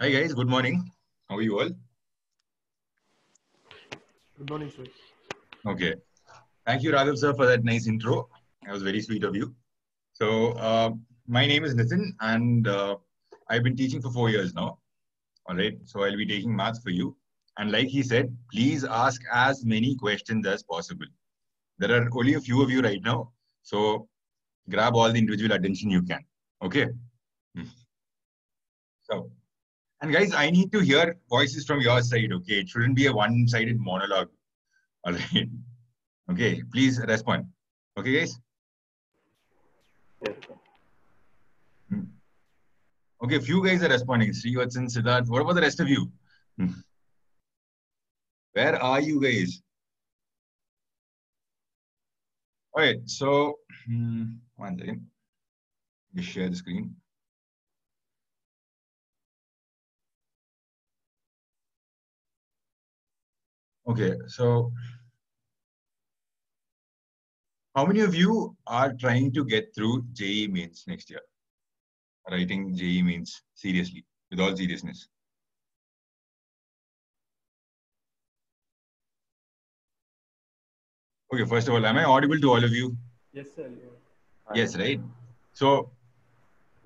Hi guys, good morning. How are you all? Good morning, sir. Okay. Thank you, Raghav sir, for that nice intro. That was very sweet of you. So, my name is Nitin, and I've been teaching for 4 years now. All right. So, I'll be taking maths for you. And like he said, please ask as many questions as possible. There are only a few of you right now. So, grab all the individual attention you can. Okay. Hmm. So, and guys, I need to hear voices from your side. Okay. It shouldn't be a one sided monologue. All right. Okay. Please respond. Okay, guys. Yes, sir. Hmm. Okay, few guys are responding. Srivatsan, Siddharth. What about the rest of you? Hmm. Where are you guys? All right, so one second. Just share the screen. Okay, so how many of you are trying to get through JEE mains next year? Writing JEE mains seriously, with all seriousness. Okay, first of all, am I audible to all of you? Yes, sir. Hi. Yes, right. So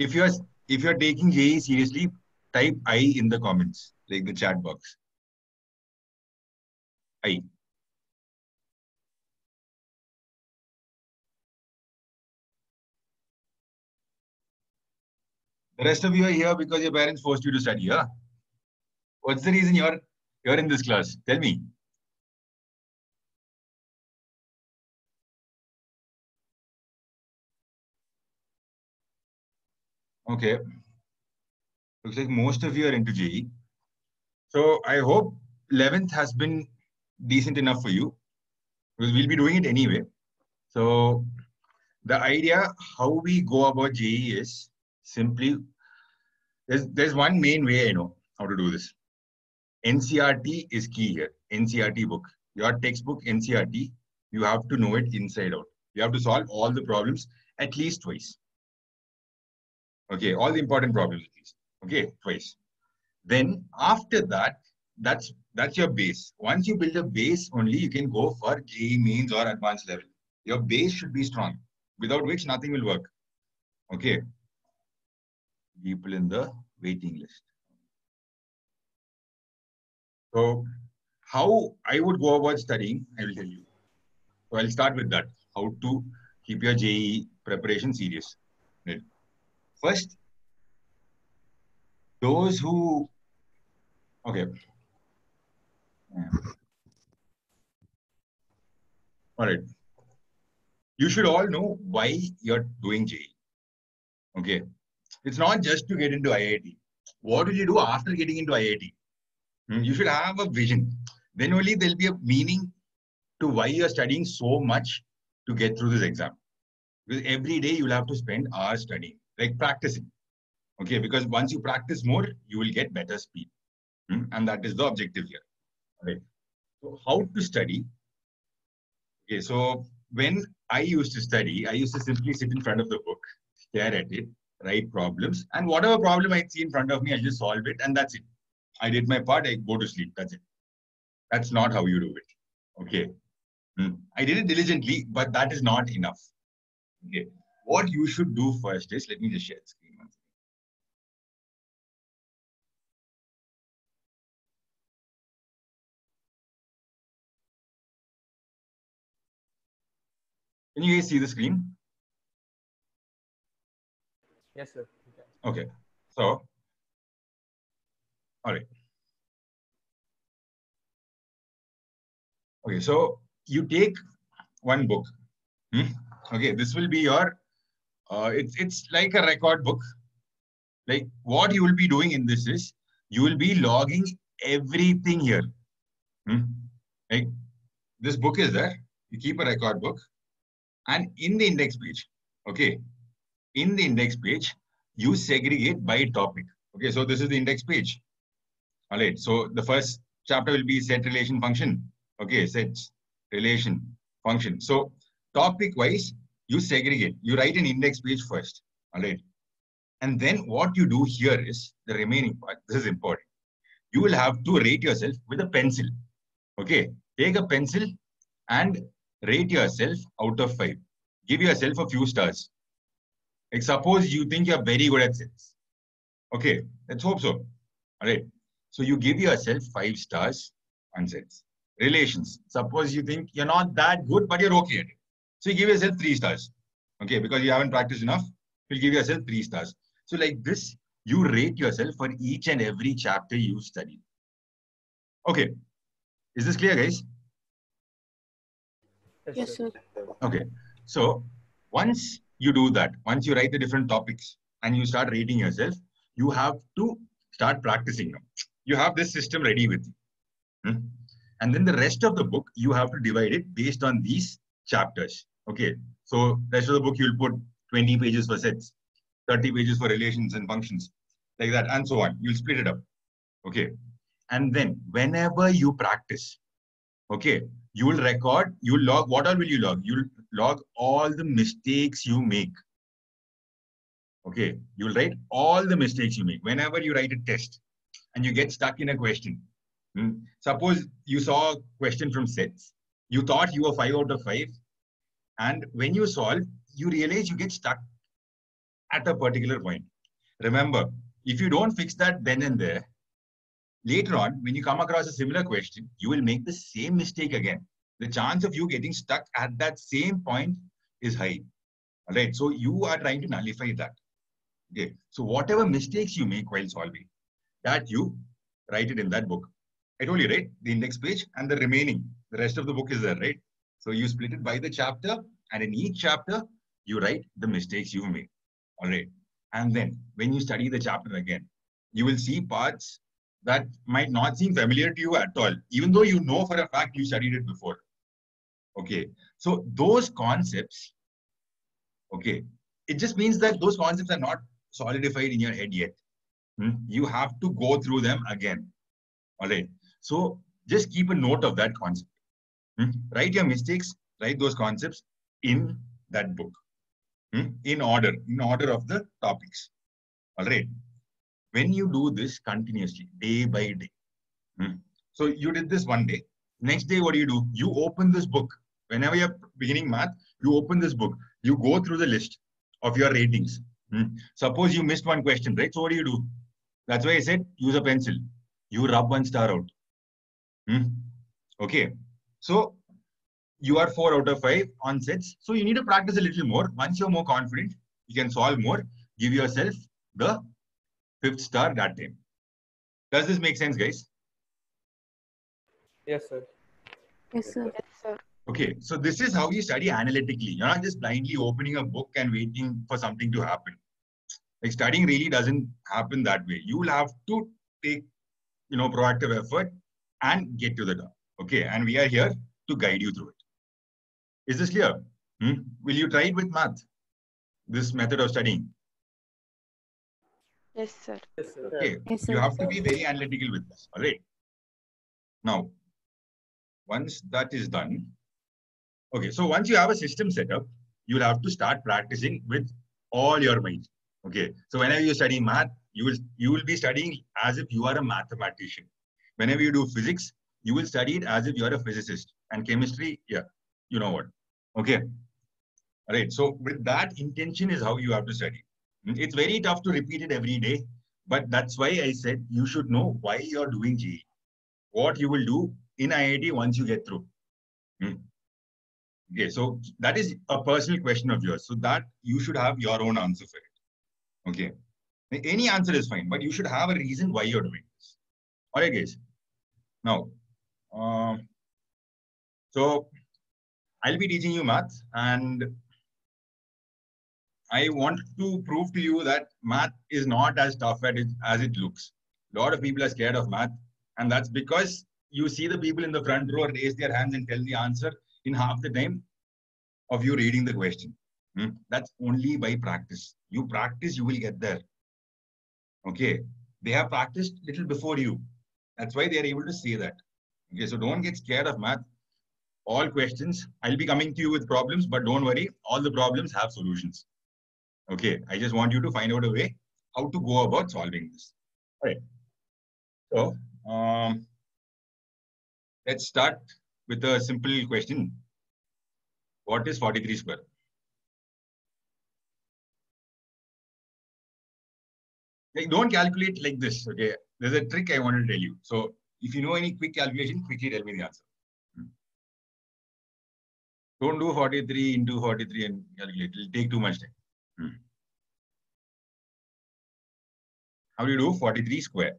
if you're if you're taking JEE seriously, type I in the comments, like the chat box. I. The rest of you are here because your parents forced you to study, yeah? What's the reason you're in this class? Tell me. Okay. Looks like most of you are into JE. So I hope 11th has been decent enough for you because we'll be doing it anyway. So the idea how we go about JE is simply there's one main way I know how to do this. NCRT is key here. NCRT book. Your textbook NCRT, you have to know it inside out. You have to solve all the problems at least twice. Okay, all the important problems at least. Okay, twice. Then after that, that's your base. Once you build a base, only you can go for JEE mains or advanced level. Your base should be strong, without which nothing will work. Okay, people in the waiting list. So how I would go about studying, I will tell you. So I'll start with that. How to keep your JEE preparation serious. Right. First, those who okay, all right. You should all know why you're doing JEE. Okay. It's not just to get into IIT. What will you do after getting into IIT? You should have a vision. Then only there'll be a meaning to why you're studying so much to get through this exam. Because every day you'll have to spend hours studying, like practicing. Okay, because once you practice more, you will get better speed. And that is the objective here. Right. So how to study? Okay, so when I used to study, I used to simply sit in front of the book, stare at it, write problems, and whatever problem I see in front of me, I just solve it, and that's it. I did my part, I go to sleep. That's it. That's not how you do it. Okay. I did it diligently, but that is not enough. Okay. What you should do first is let me just share the screen once. Can you guys see the screen? Yes, sir. Okay. So, all right. Okay. So you take one book. Hmm? Okay. This will be your. It's like a record book. Like what you will be doing in this is you will be logging everything here. Hmm? Like this book is there. You keep a record book, and in the index page, okay, in the index page, you segregate by topic. Okay, so this is the index page. All right. So the first chapter will be set relation function. Okay, sets relation function. So topic wise, you segregate. You write an index page first. All right. And then what you do here is the remaining part. This is important. You will have to rate yourself with a pencil. Okay. Take a pencil and rate yourself out of 5. Give yourself a few stars. Like suppose you think you're very good at sets. Okay. Let's hope so. All right. So you give yourself 5 stars on sets. Relations. Suppose you think you're not that good, but you're okay at it. So you give yourself 3 stars. Okay. Because you haven't practiced enough, you'll give yourself 3 stars. So like this, you rate yourself for each and every chapter you study. Okay. Is this clear, guys? Yes, sir. Okay. So once you do that, once you write the different topics and you start rating yourself, you have to start practicing now. You have this system ready with you. And then the rest of the book, you have to divide it based on these chapters. Okay. So rest of the book, you'll put 20 pages for sets, 30 pages for relations and functions, like that, and so on. You'll split it up. Okay. And then whenever you practice, okay, you will record, you'll log, what all will you log? You'll log all the mistakes you make. Okay. You'll write all the mistakes you make. Whenever you write a test and you get stuck in a question, suppose you saw a question from sets, you thought you were 5 out of 5, and when you solve, you realize you get stuck at a particular point. Remember, if you don't fix that then and there, later on, when you come across a similar question, you will make the same mistake again. The chance of you getting stuck at that same point is high. All right. So you are trying to nullify that. Okay. So whatever mistakes you make while solving, that you write it in that book. I told you, right? The index page and the remaining, the rest of the book is there, right? So you split it by the chapter, and in each chapter, you write the mistakes you made. All right. And then when you study the chapter again, you will see parts that might not seem familiar to you at all, even though you know for a fact you studied it before. Okay. So those concepts, okay, it just means that those concepts are not solidified in your head yet. You have to go through them again. All right. So just keep a note of that concept. Write your mistakes, write those concepts in that book, in order of the topics. All right. When you do this continuously, day by day. So you did this one day. Next day, what do? You open this book. Whenever you're beginning math, you open this book. You go through the list of your ratings. Suppose you missed one question, right? So what do? That's why I said use a pencil. You rub 1 star out. Okay. So you are 4 out of 5 on sets. So you need to practice a little more. Once you're more confident, you can solve more. Give yourself the 5th star that time. Does this make sense, guys? Yes, sir. Yes, sir. Yes, sir. Okay, so this is how you study analytically. You're not just blindly opening a book and waiting for something to happen. Like studying really doesn't happen that way. You will have to take, proactive effort and get to the top. Okay, and we are here to guide you through it. Is this clear? Will you try it with math? This method of studying? Yes, sir. Yes, sir. Okay, Yes, sir. you have to be very analytical with this. All right. Now, once that is done, okay, so once you have a system set up, you'll have to start practicing with all your mind. Okay, so whenever you study math, you will be studying as if you are a mathematician. Whenever you do physics, you will study it as if you are a physicist. And chemistry, yeah, you know what. Okay. All right. So with that intention is how you have to study. It's very tough to repeat it every day, but that's why I said you should know why you're doing JEE, what you will do in IIT once you get through. Okay, so that is a personal question of yours. So that you should have your own answer for it. Okay. Any answer is fine, but you should have a reason why you're doing this. All right, guys. Now, so I'll be teaching you math, and I want to prove to you that math is not as tough as it looks. A lot of people are scared of math, and that's because you see the people in the front row raise their hands and tell the answer in half the time of you reading the question. That's only by practice. You practice, you will get there. Okay. They have practiced little before you. That's why they are able to say that. Okay. So don't get scared of math. All questions, I'll be coming to you with problems, but don't worry. All the problems have solutions. Okay. I just want you to find out a way how to go about solving this. All right. So let's start with a simple question. What is 43 square? Like, don't calculate like this. Okay. There's a trick I want to tell you. So if you know any quick calculation, quickly tell me the answer. Don't do 43 into 43 and calculate. It will take too much time. How do you do 43 square?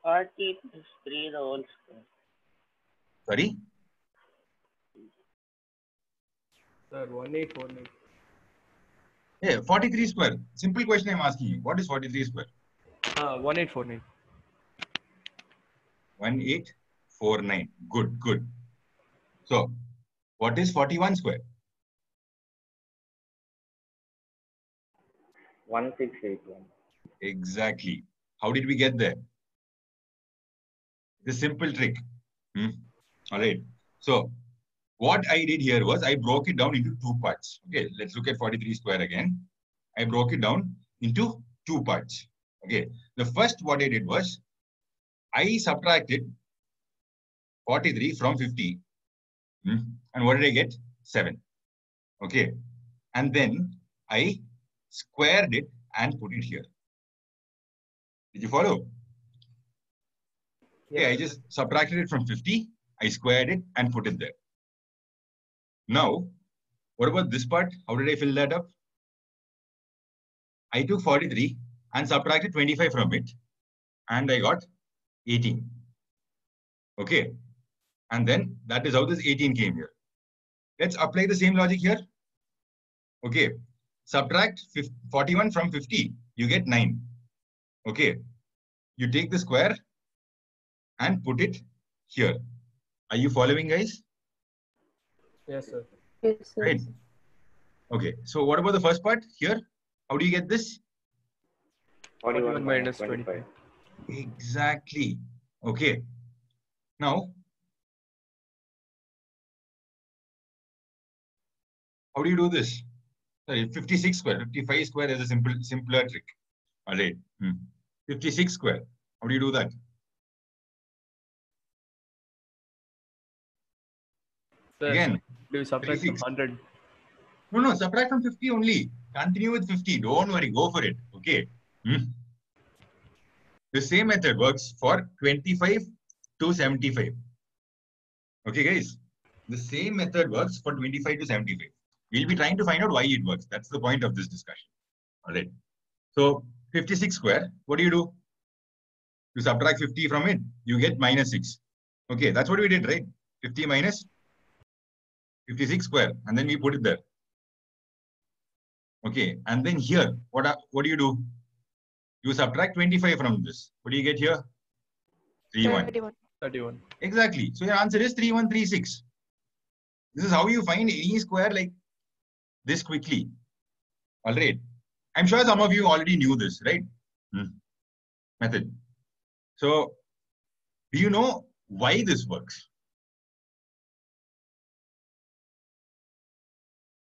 40 plus 3 the whole square. Sorry? Sir, 1848. Yeah, 43 square. Simple question I'm asking you. What is 43 square? 1849. 1849. Good, good. So, what is 41 square? 1681. Exactly. How did we get there? The simple trick. All right. So, what I did here was I broke it down into two parts. Okay, let's look at 43 square again. I broke it down into two parts. Okay, the first what I did was I subtracted 43 from 50. And what did I get? 7. Okay, and then I squared it and put it here. Did you follow? Yes, Okay, I just subtracted it from 50. I squared it and put it there. Now, what about this part? How did I fill that up? I took 43 and subtracted 25 from it, and I got 18. Okay, and then that is how this 18 came here. Let's apply the same logic here. Okay, subtract 41 from 50, you get 9. Okay, you take the square and put it here. Are you following, guys? yes, sir. Yes, sir. Right. Okay, so what about the first part here? How do you get this? 41 minus 25. Exactly. Okay. Now, how do you do this? Sorry, 56 square. 55 square is a simpler trick. All right. 56 square. How do you do that? Sir, Again, do you subtract from 36. 100? No, subtract from 50 only. Continue with 50. Don't worry. Go for it. Okay. The same method works for 25 to 75. Okay, guys. The same method works for 25 to 75. We'll be trying to find out why it works. That's the point of this discussion. All right. So 56 square, what do? You subtract 50 from it, you get minus 6. Okay, that's what we did, right? 50 minus 56 square, and then we put it there. Okay, and then here, what do? You subtract 25 from this. What do you get here? 31. 31. Exactly. So your answer is 3136. This is how you find any square like this quickly. All right. I'm sure some of you already knew this, right? Method. So, do you know why this works?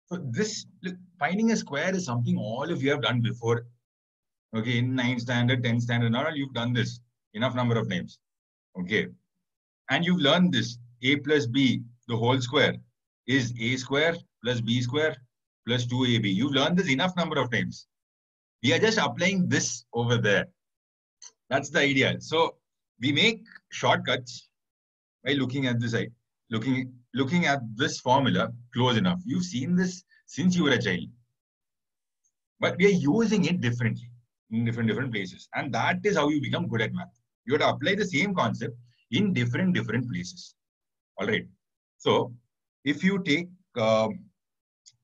So this, look, finding a square is something all of you have done before. Okay, in 9th standard, 10th standard, now you've done this enough number of times. Okay, and you've learned this: a plus b, the whole square, is a square plus b square plus 2ab. You've learned this enough number of times. We are just applying this over there. That's the idea. So we make shortcuts by looking at this side, looking at this formula close enough. You've seen this since you were a child, but we are using it differently in different places, and that is how you become good at math. You have to apply the same concept in different places. All right. So if you take,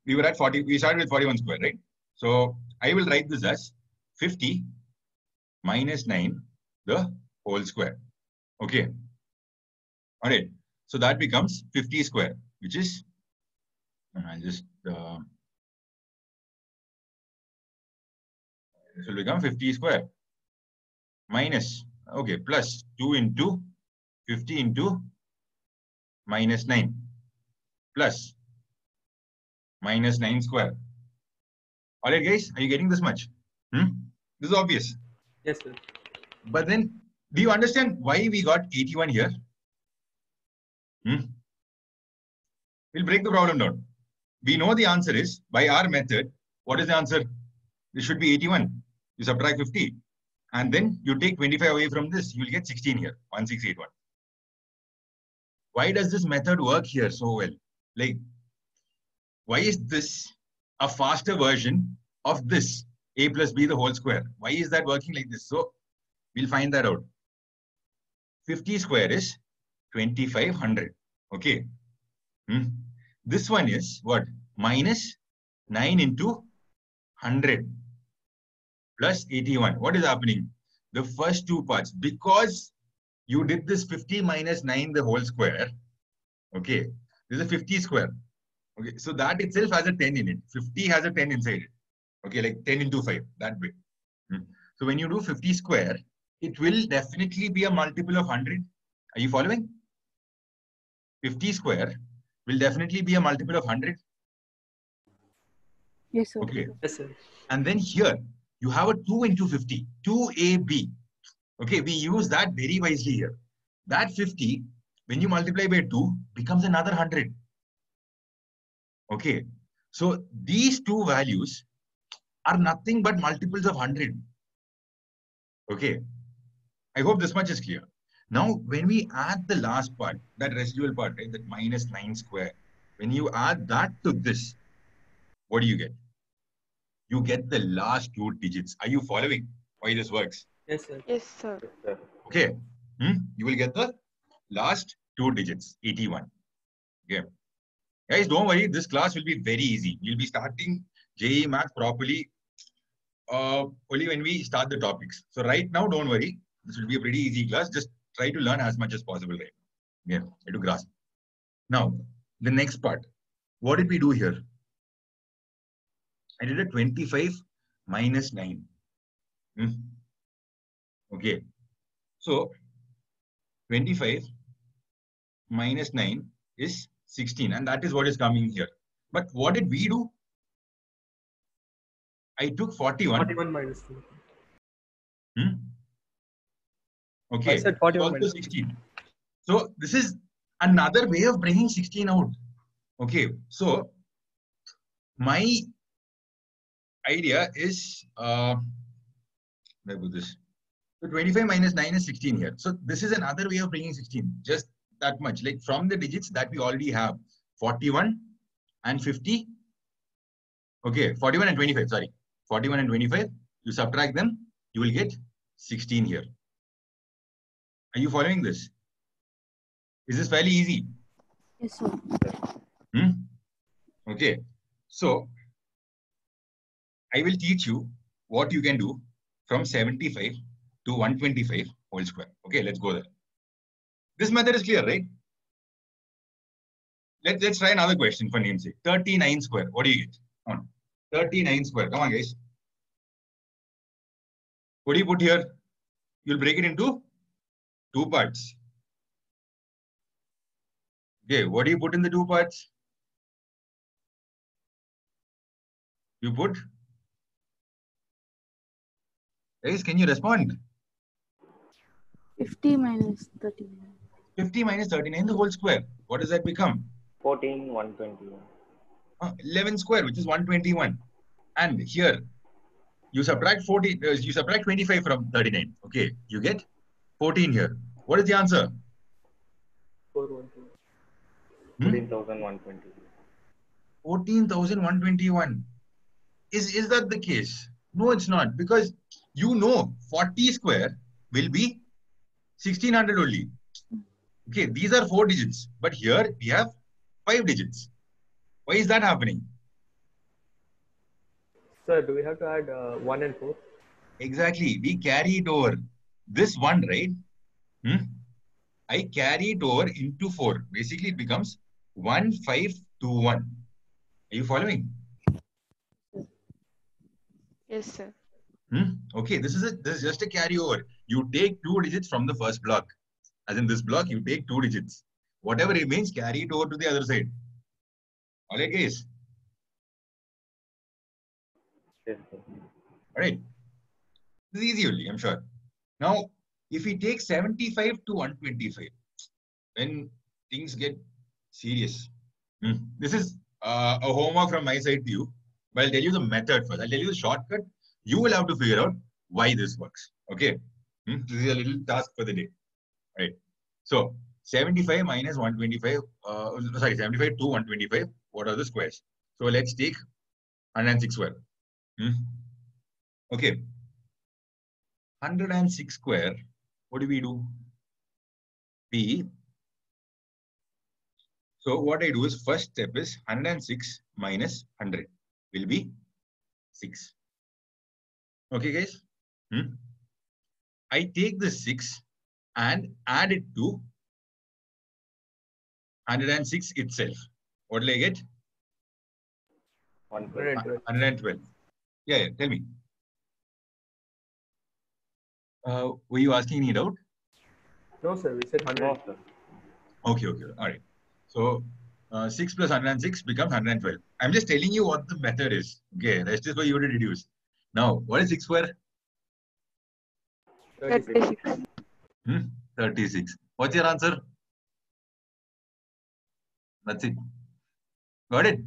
we were at 40. We started with 41 square, right? So I will write this as 50 minus 9 the whole square. Okay. All right. So that becomes 50 square, which is, I'll just, this will become 50 square minus, okay, plus 2 into 50 into minus 9 plus minus 9 square. All right, guys, are you getting this much? This is obvious. Yes, sir. But then, do you understand why we got 81 here? We'll break the problem down. We know the answer is, by our method, what is the answer? This should be 81. You subtract 50. And then you take 25 away from this, you'll get 16 here, 1681. Why does this method work here so well? Like, why is this a faster version of this, a plus b the whole square? Why is that working like this? So, we'll find that out. 50 square is 2500. Okay. This one is what? Minus 9 into 100 plus 81. What is happening? The first two parts, because you did this 50 minus 9 the whole square. Okay. This is a 50 square. Okay. So that itself has a 10 in it. 50 has a 10 inside it. Okay. Like 10 into 5. That way. So when you do 50 square, it will definitely be a multiple of 100. Are you following? 50 square will definitely be a multiple of 100. Yes, sir. Okay. Yes, sir. And then here, you have a 2 into 50. 2AB. Okay, we use that very wisely here. That 50, when you multiply by 2, becomes another 100. Okay. So these two values are nothing but multiples of 100. Okay. I hope this much is clear. Now, when we add the last part, that residual part, right, that minus 9 square, when you add that to this, what do you get? You get the last two digits. Are you following why this works? Yes, sir. Yes, sir. Okay. You will get the last two digits, 81. Okay. Guys, don't worry. This class will be very easy. We'll be starting JEE Math properly only when we start the topics. So right now, don't worry. This will be a pretty easy class. Just try to learn as much as possible right now. Yeah, try to grasp. Now, the next part. What did we do here? I did a 25 minus 9. Okay. So, 25 minus 9 is 16. And that is what is coming here. But what did we do? I took 41. 41 minus 2. Okay. I said 41 also minus 16. So, this is another way of bringing 16 out. Okay. So, my idea is, where was this? So 25 minus 9 is 16 here. So this is another way of bringing 16. Just that much. Like from the digits that we already have. 41 and 50. Okay, 41 and 25, sorry. 41 and 25. You subtract them, you will get 16 here. Are you following this? Is this fairly easy? Yes, sir. Okay. So, I will teach you what you can do from 75 to 125 whole square. Okay, let's go there. This method is clear, right? Let's try another question for namesake. 39 square. What do you get? Come on. 39 square. Come on, guys. What do you put here? You'll break it into two parts. Okay, what do you put in the two parts? You put? Guys, can you respond? 50 minus 39. 50 minus 39, the whole square. What does that become? 14, 121. 11 square, which is 121. And here, you subtract 40. You subtract 25 from 39. Okay, you get 14 here. What is the answer? 14,120. 14,121. Is that the case? No, it's not. Because you know 40 square will be 1600 only. Okay, these are 4 digits. But here we have 5 digits. Why is that happening? Sir, do we have to add 1 and 4? Exactly. We carry it over. This 1, right? I carry it over into 4. Basically, it becomes 1521. Are you following? Yes, sir. Okay, this is just a carryover. You take 2 digits from the first block. As in this block, you take 2 digits. Whatever remains, carry it over to the other side. All right, guys. Yes, sir. Right? This is easy only, I'm sure. Now, if we take 75 to 125, then things get serious. This is a homework from my side to you. But I'll tell you the method first. I'll tell you the shortcut. You will have to figure out why this works. Okay. This is a little task for the day. Right. So 75 minus 125. 75 to 125. What are the squares? So let's take 106 square. Okay. 106 square. What do we do? So what I do is first step is 106 minus 100 will be 6. Okay, guys? I take the 6 and add it to 106 itself. What will I get? 112. 112. Yeah, tell me. Were you asking any doubt? No, sir. We said 100. No, sir. Okay. All right. So 6 plus 106 becomes 112. I'm just telling you what the method is. Okay, rest is for you to deduce. Now, what is 6 square? 36. 36. What's your answer? That's it. Got it?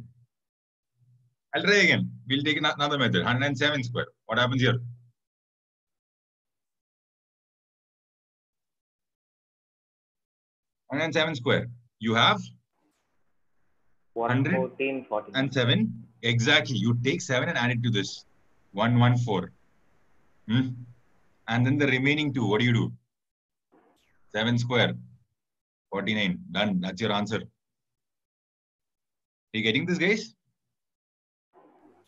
I'll try again. We'll take another method. 107 square. What happens here? And 7 square. You have 114, 49. and 7. Exactly. You take 7 and add it to this. 114. And then the remaining 2. What do you do? 7 square. 49. Done. That's your answer. Are you getting this, guys?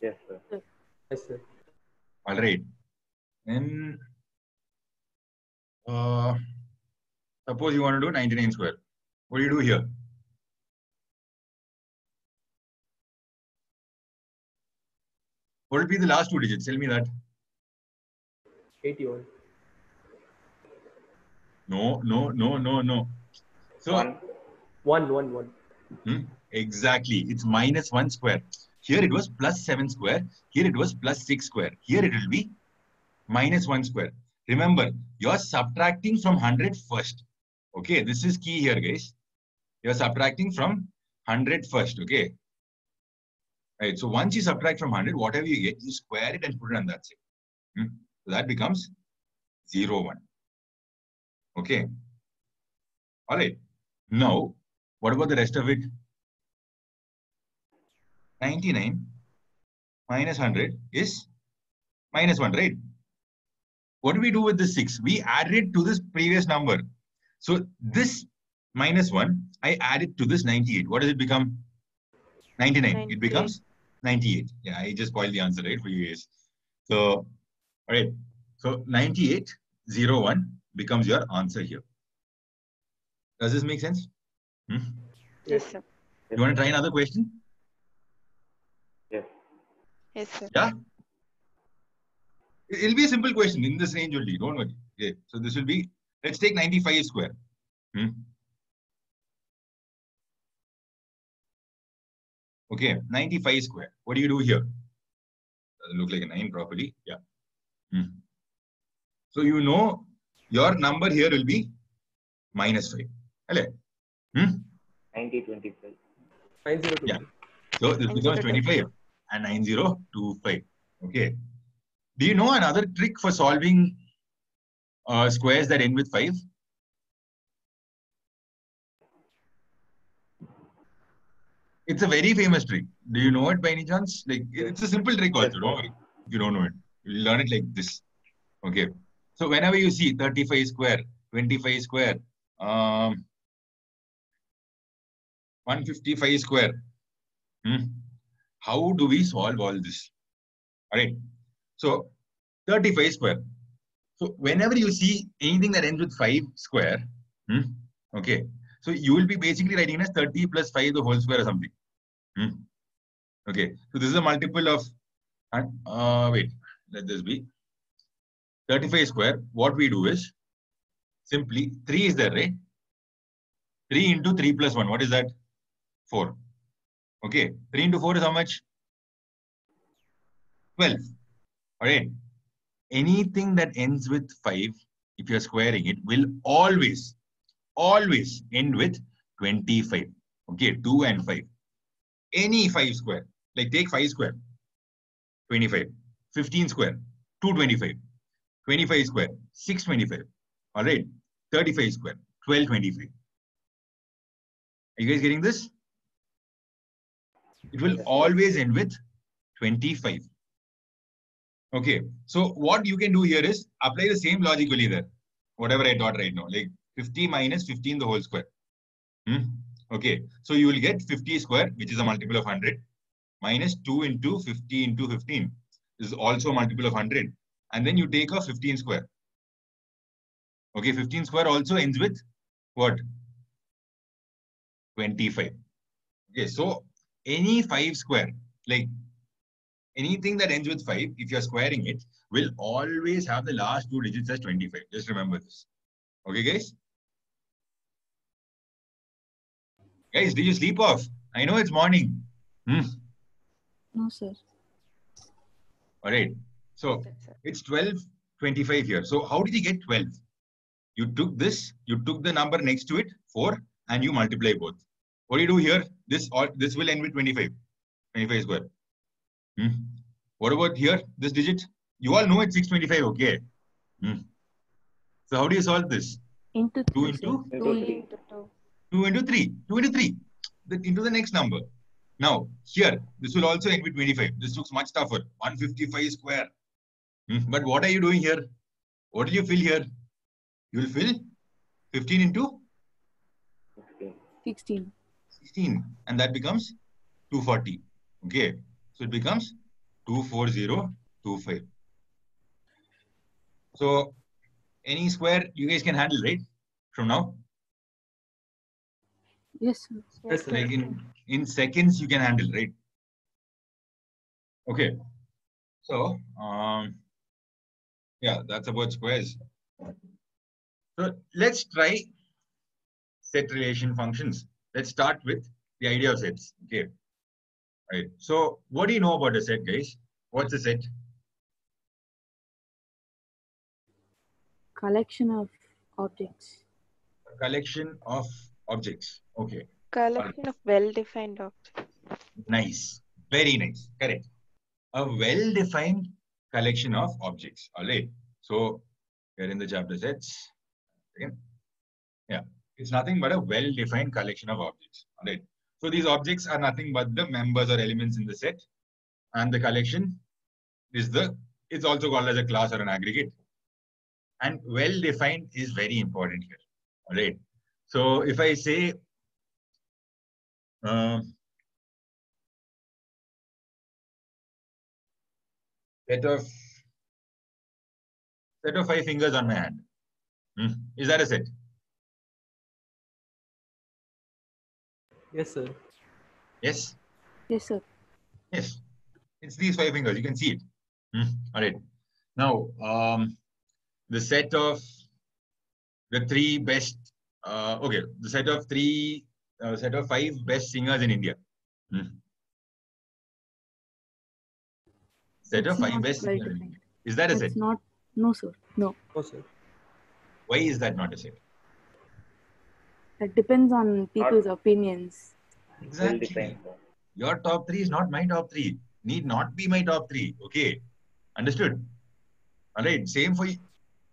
Yes, sir. Yes, sir. All right. Then suppose you want to do 99 square. What do you do here? What will be the last 2 digits? Tell me that. 81. No. So 1. 1. Exactly. It's minus 1 square. Here it was plus 7 square. Here it was plus 6 square. Here it will be minus 1 square. Remember, you're subtracting from 100 first. Okay, this is key here, guys. You're subtracting from 100 first. Okay. Right. So once you subtract from 100, whatever you get, you square it and put it on that side. So that becomes 0, 1. Okay. All right. Now, what about the rest of it? 99 minus 100 is minus 1, right? What do we do with this 6? We add it to this previous number. So this minus 1, I add it to this 98. What does it become? 99. 98. It becomes 98. Yeah, I just spoiled the answer, right, for you guys. So, all right. So 9801 becomes your answer here. Does this make sense? Yes, sir. You want to try another question? Yes. Yes, sir. Yeah. It'll be a simple question in this range only. Don't worry. Okay. So this will be, let's take 95 square. Okay, 95 square. What do you do here? Doesn't look like a 9 properly. Yeah. So you know your number here will be minus 5. Hello. 9025. 9025. Yeah. So this becomes 25 and 9025. Okay. Do you know another trick for solving squares that end with 5? It's a very famous trick. Do you know it by any chance? Like it's a simple trick also. Don't worry. If you don't know it, you'll learn it like this. Okay. So whenever you see 35 square, 25 square, 155 square, how do we solve all this? All right. So 35 square. So whenever you see anything that ends with 5 square, okay. So you will be basically writing as 30 plus 5 the whole square or something. Okay. So this is a multiple of, wait, let this be 35 square. What we do is simply 3 is there, right? 3 into 3 plus 1. What is that? 4. Okay. 3 into 4 is how much? 12. All right. Anything that ends with 5, if you're squaring it, will always end with 25. Okay, 2 and 5. Any 5 square. Like take 5 square, 25. 15 square, 225. 25 square, 625. All right. 35 square, 1225. Are you guys getting this? It will always end with 25. Okay. So what you can do here is apply the same logic only there. Whatever I taught right now. Like 50 minus 15 the whole square. Okay. So you will get 50 square, which is a multiple of 100, minus 2 into 50 into 15. This is also a multiple of 100. And then you take a 15 square. Okay. 15 square also ends with what? 25. Okay. So any 5 square, like anything that ends with 5, if you're squaring it, will always have the last 2 digits as 25. Just remember this. Okay, guys? Guys, did you sleep off? I know it's morning. No, sir. All right. So Yes, sir. it's 1225 here. So how did you get 12? You took this, you took the number next to it, 4, and you multiply both. What do you do here? This will end with 25. 25 square. What about here? This digit? You all know it's 625, okay? So how do you solve this? Into 2 3, into sir. 2 3 3. into 2. 2 into 3. 2 into 3. Into the next number. Now, here, this will also end with 25. This looks much tougher. 155 square. But what are you doing here? What will you fill here? You will fill 15 into 16. 16. And that becomes 240. Okay. So it becomes 24025. So any square you guys can handle, right? From now? Yes, sir. Yes, sir. Like in seconds you can handle, right? Okay. So, yeah, that's about squares. So let's try set relation functions. Let's start with the idea of sets. Okay. Right. So what do you know about a set, guys? What's a set? Collection of objects. A collection of objects. Okay. Collection of well-defined objects. Nice. Very nice. Correct. A well-defined collection of objects. All right. So here in the chapter sets. Okay. Yeah. It's nothing but a well-defined collection of objects. All right. So these objects are nothing but the members or elements in the set. And the collection is it's also called as a class or an aggregate. And well-defined is very important here. All right. So if I say, set of 5 fingers on my hand. Is that a set? Yes, sir. Yes. Yes, sir. Yes. It's these 5 fingers. You can see it. All right. Now, the set of the 3 best. Okay, the set of 5 best singers in India. Set of It's 5 not best singers in well-defined. India. Is that a set? It's not. No, sir. No. No, sir. Why is that not a set? It depends on people's opinions. Exactly. Well-defined. Your top 3 is not my top 3. Need not be my top 3. Okay. Understood? All right. Same for you.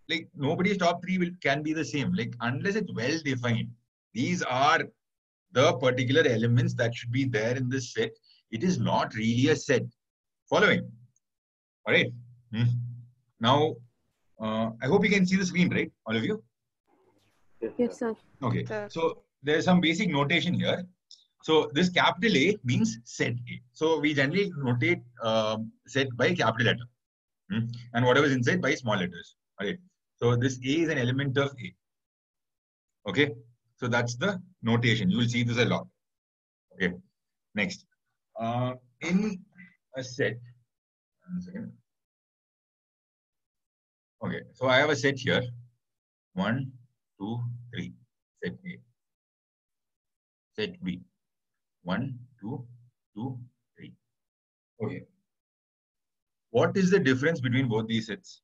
Like nobody's top 3 can be the same. Like unless it's well defined. These are the particular elements that should be there in this set. It is not really a set. Following. All right. Now, I hope you can see the screen, right? All of you? Yes, sir. Okay. Sir. So there's some basic notation here. So this capital A means set A. So we generally notate set by capital letter. And whatever is inside by small letters. All right. So this A is an element of A. Okay. So that's the notation. You will see this a lot. Okay. Next. In a set. 1 second. Okay. So I have a set here. 1, 2, 3. Set A. Set B. 1, 2, 2, 3. Okay. What is the difference between both these sets?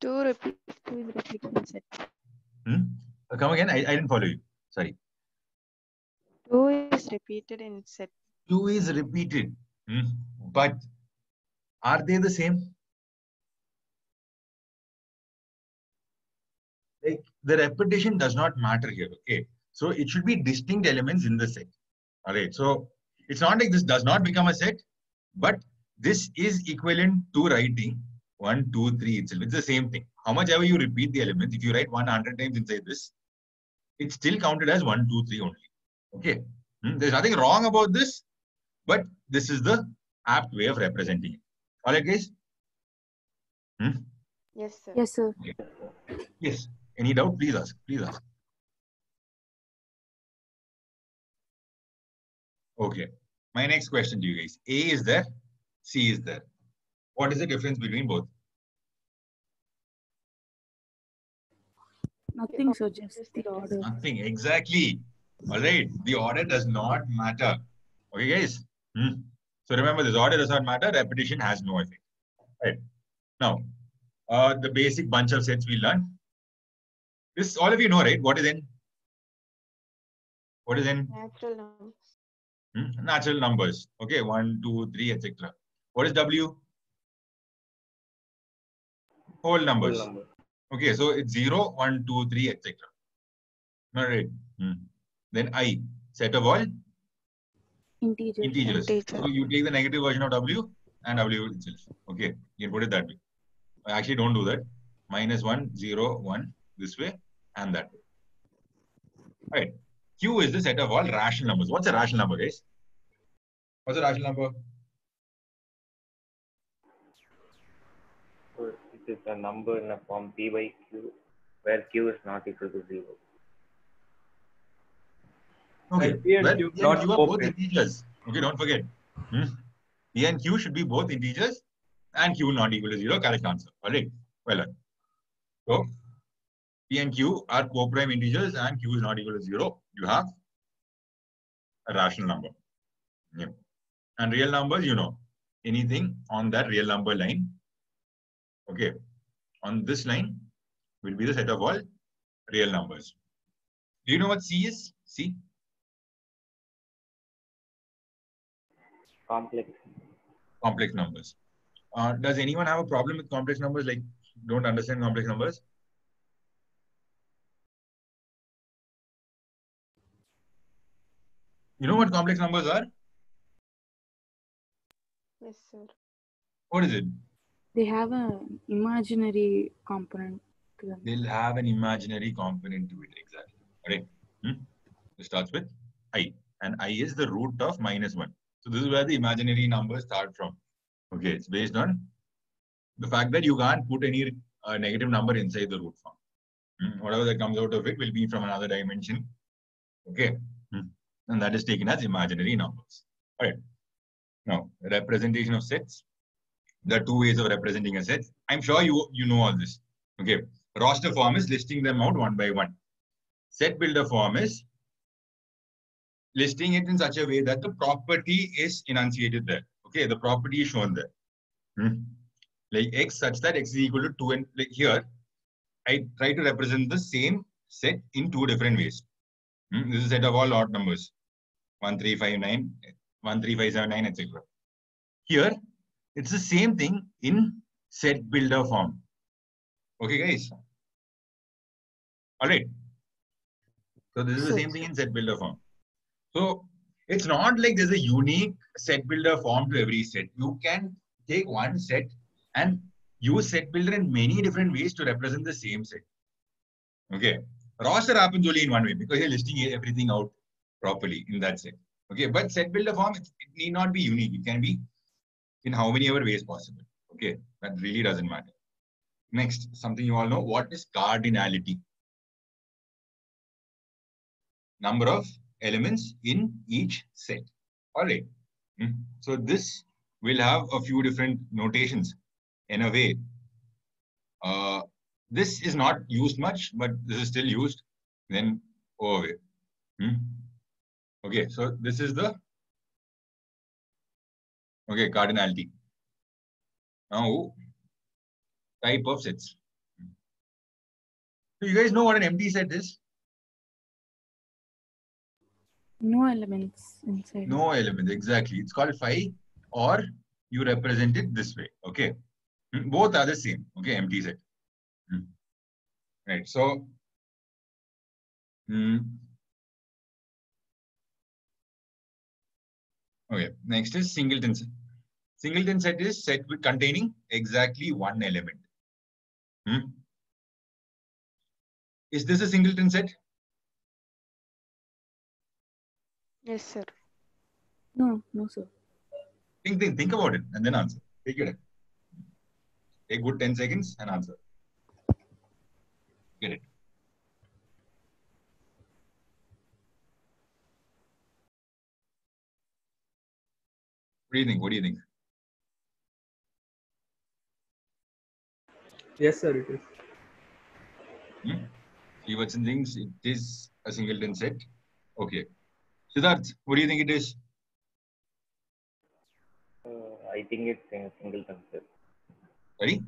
Two is repeated in set. Come again? I didn't follow you. Sorry. 2 is repeated in set. 2 is repeated. But are they the same? Like the repetition does not matter here. Okay. So it should be distinct elements in the set. All right. So it's not like this does not become a set, but this is equivalent to writing 1, 2, 3 itself. It's the same thing. How much ever you repeat the elements, if you write 100 times inside this, it's still counted as 1, 2, 3 only. Okay. There's nothing wrong about this, but this is the apt way of representing it. All right, guys? Yes, sir. Yes, sir. Okay. Yes. Any doubt? Please ask. Please ask. Okay. My next question to you guys. A is there, C is there. What is the difference between both? Nothing, sir. Just the order. Nothing. Exactly. All right. The order does not matter. Okay, guys? So remember, this order does not matter. Repetition has no effect. Right. Now, the basic bunch of sets we learned. This all of you know, right? What is N? What is N? Natural numbers. Natural numbers. Okay, 1, 2, 3, etc. What is W? Whole numbers. Whole number. Okay, so it's 0, 1, 2, 3, etc. All right. Then I, set of all Integers. integers. Integer. So you take the negative version of W and W itself. Okay, you can put it that way. Actually, don't do that. -1, 0, 1 this way and that way. All right. Q is the set of all rational numbers. What's a rational number, guys? What's a rational number? So it is a number in a form P by Q, where Q is not equal to 0. Okay. P and Well, Q P not and Q are both open. integers. Okay, don't forget. P and Q should be both integers and Q not equal to 0. Correct answer. All right. Well done. So, P and Q are co-prime integers and Q is not equal to 0. You have a rational number. Yeah. And real numbers, you know, anything on that real number line. Okay. On this line will be the set of all real numbers. Do you know what C is? C? Complex. Complex numbers. Does anyone have a problem with complex numbers? Like, don't understand complex numbers? You know what complex numbers are? Yes, sir. What is it? They have an imaginary component to them. They'll have an imaginary component to it. Exactly. All right. It starts with I. And I is the root of -1. So this is where the imaginary numbers start from. Okay. It's based on the fact that you can't put any negative number inside the root form. Whatever that comes out of it will be from another dimension. Okay. And that is taken as imaginary numbers. All right. Now, representation of sets. There are two ways of representing a set. I'm sure you know all this. Okay. Roster form is listing them out one by one. Set builder form is listing it in such a way that the property is enunciated there. Okay. The property is shown there. Like x such that x is equal to 2 and like here, I try to represent the same set in two different ways. This is a set of all odd numbers. 1, 3, 5, 9, 1, 3, 5, 7, 9, etc. Here, it's the same thing in set builder form. Okay, guys? All right. So this is the same thing in set builder form. So it's not like there's a unique set builder form to every set. You can take one set and use set builder in many different ways to represent the same set. Okay. Roster happens only in one way because you're listing everything out properly in that set. Okay. But set builder form, it need not be unique. It can be in how many ever ways possible. Okay. That really doesn't matter. Next, something you all know. What is cardinality? Number of elements in each set. All right. So this will have a few different notations in a way. This is not used much, but this is still used. Then over here. Okay, so this is the Okay, cardinality. Now, type of sets. So you guys know what an empty set is? No elements inside. No elements, exactly. It's called phi, or you represent it this way. Okay. Both are the same. Okay, empty set. Right. So, okay. Next is singleton set. Singleton set is set with containing exactly one element. Is this a singleton set? Yes, sir. No, sir. Think about it and then answer. Take your time. Take good 10 seconds and answer. Get it. What do you think? What do you think? Yes, sir, it is. Stevenson thinks it is a singleton set. Okay. Siddharth, what do you think it is? I think it's a singleton set. Sorry?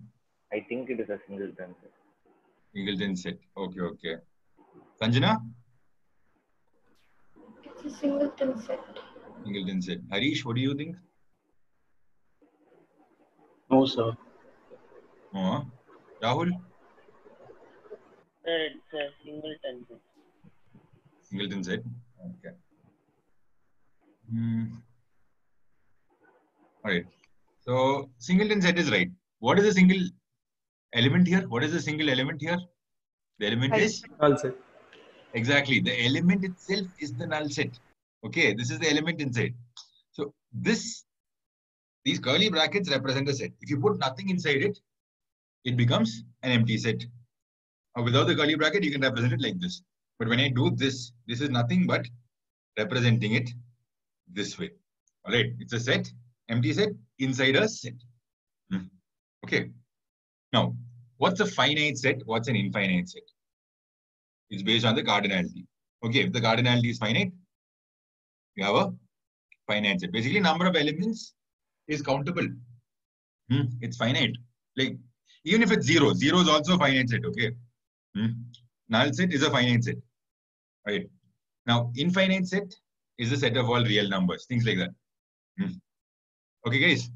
I think it is a singleton set. Singleton set. Okay, okay. Sanjana? It's a singleton set. Singleton set. Harish, what do you think? No, sir. Rahul? Sir, it's a singleton set. Singleton set. Okay. All right. So singleton set is right. What is the single element here? What is the single element here? The element is Null set. exactly the element itself is the null set. Okay, this is the element inside. So these curly brackets represent a set. If you put nothing inside it, it becomes an empty set. Or without the curly bracket, you can represent it like this. But when I do this, this is nothing but representing it this way. All right, it's a set, empty set inside a set. Okay. Now, what's a finite set? What's an infinite set? It's based on the cardinality. Okay, if the cardinality is finite, you have a finite set. Basically, number of elements is countable. It's finite. Like, even if it's zero, zero is also a finite set. Okay. Null set is a finite set. Right. Now, infinite set is the set of all real numbers, things like that. Okay, guys.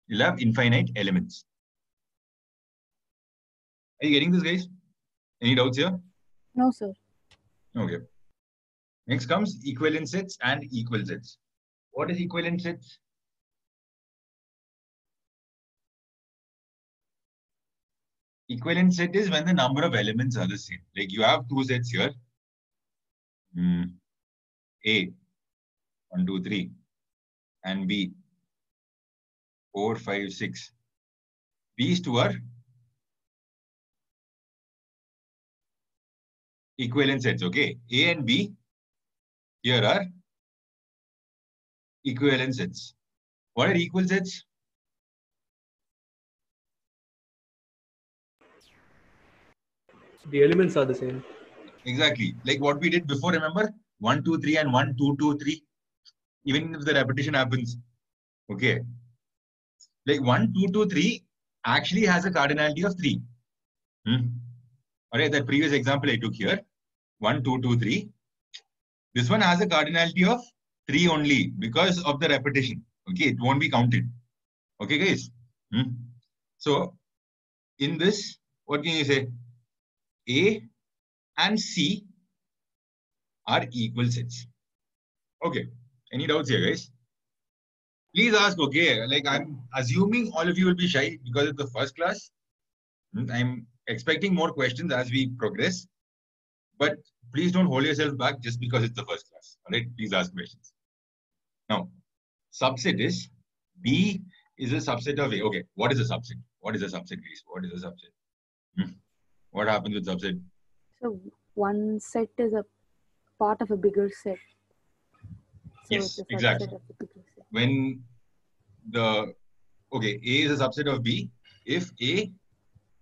You'll have infinite elements. Are you getting this, guys? Any doubts here? No, sir. Okay. Next comes equivalent sets and equal sets. What is equivalent sets? Equivalent set is when the number of elements are the same. Like you have two sets here. A, 1, 2, 3, and B, 4, 5, 6. These two are equivalent sets, okay? A and B here are equivalent sets. What are equal sets? The elements are the same. Exactly. Like what we did before, remember? 1, 2, 3 and 1, 2, 2, 3. Even if the repetition happens. Okay. Like 1, 2, 2, 3 actually has a cardinality of 3. Alright, that previous example I took here. 1, 2, 2, 3. This one has a cardinality of 3 only because of the repetition. Okay, it won't be counted. Okay, guys. So, in this, what can you say? A and C are equal sets. Okay. Any doubts here, guys? Please ask, okay? Like, I'm assuming all of you will be shy because it's the first class. I'm expecting more questions as we progress. But please don't hold yourself back just because it's the first class. All right? Please ask questions. Now, subset is B is a subset of A. Okay. What is a subset? What is a subset, guys? What is a subset? What happens with subset? So one set is a part of a bigger set. So Yes, it's a subset exactly. of the bigger set. When A is a subset of B, if A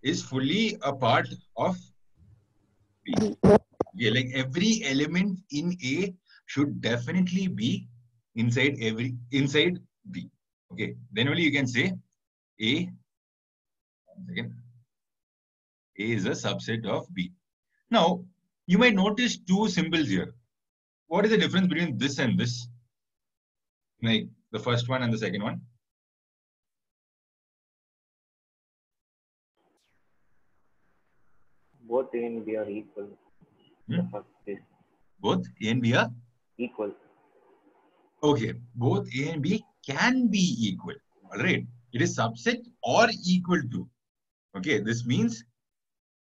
is fully a part of B. Okay, like every element in A should definitely be inside B. Okay, then only you can say A. One second. A is a subset of B. Now, you might notice two symbols here. What is the difference between this and this? Like the first one and the second one? Both A and B are equal. In the first case, Both A and B are equal. okay. Both A and B can be equal. All right. It is subset or equal to. Okay. This means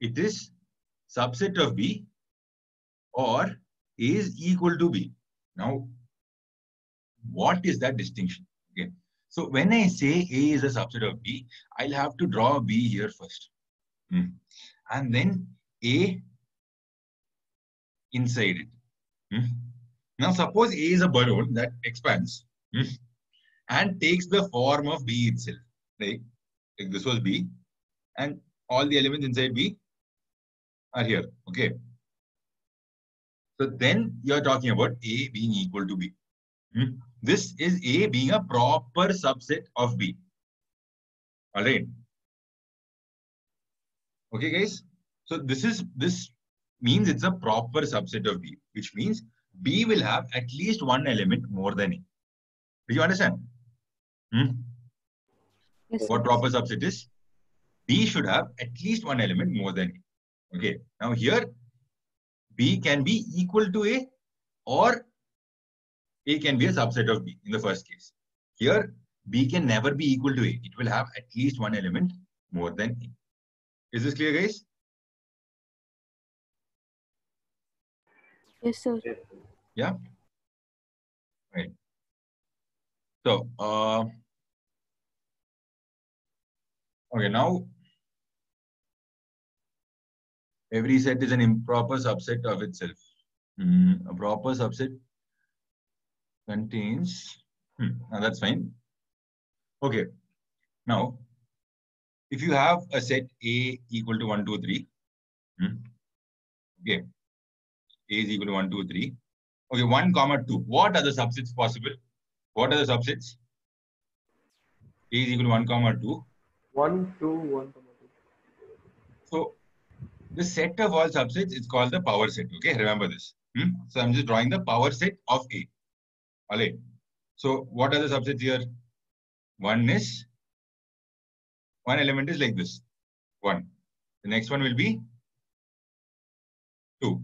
it is subset of B or A is equal to B. Now, what is that distinction? Okay. So when I say A is a subset of B, I'll have to draw B here first. And then A inside it. Now, suppose A is a balloon that expands and takes the form of B itself. Right? Like this was B, and all the elements inside B are here. Okay. So then you're talking about A being equal to B. This is A being a proper subset of B. All right. Okay, guys. So this means it's a proper subset of B, which means B will have at least one element more than A. Do you understand? Yes, What sir. proper subset is? B should have at least one element more than A. Okay. Now here, B can be equal to A or A can be a subset of B in the first case. Here, B can never be equal to A. It will have at least one element more than A. Is this clear, guys? Yes, sir. Yes. Yeah. Right. So, okay, now every set is an improper subset of itself. A proper subset contains, now that's fine. Okay. Now, if you have a set A equal to 1, 2, 3, okay, A is equal to 1, 2, 3. Okay, 1, 2. What are the subsets possible? What are the subsets? A is equal to 1, 2. 1, 2, 1, 2. So the set of all subsets is called the power set. Okay, remember this. So I'm just drawing the power set of A. All right. So what are the subsets here? One element is like this. 1. The next one will be 2.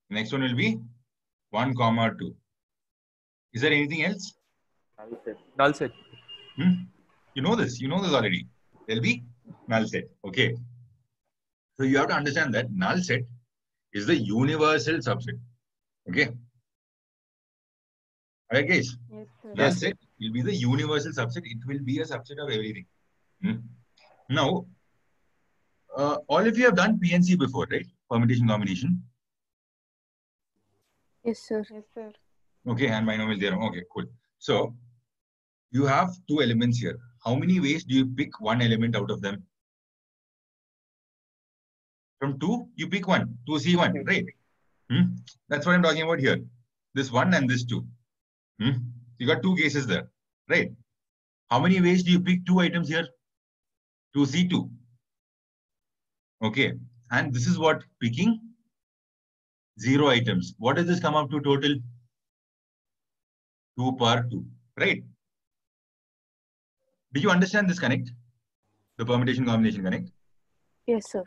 The next one will be 1, 2. Is there anything else? Null set. Null set. You know this. You know this already. There'll be null set. Okay. So you have to understand that null set is the universal subset. Okay. Alright, guys. Yes, sir. Null set will be the universal subset. It will be a subset of everything. Now, all of you have done PNC before, right? Permutation combination. Yes, sir. Yes, sir. Okay, and binomial theorem. Okay, cool. So you have two elements here. How many ways do you pick one element out of them? From 2, you pick 1. 2C1, right? That's what I'm talking about here. This 1 and this 2. You got two cases there, right? How many ways do you pick two items here? 2C2. Okay, and this is what picking 0 items. What does this come up to total? 2 power 2, right? Do you understand this connect? The permutation combination connect? Yes, sir.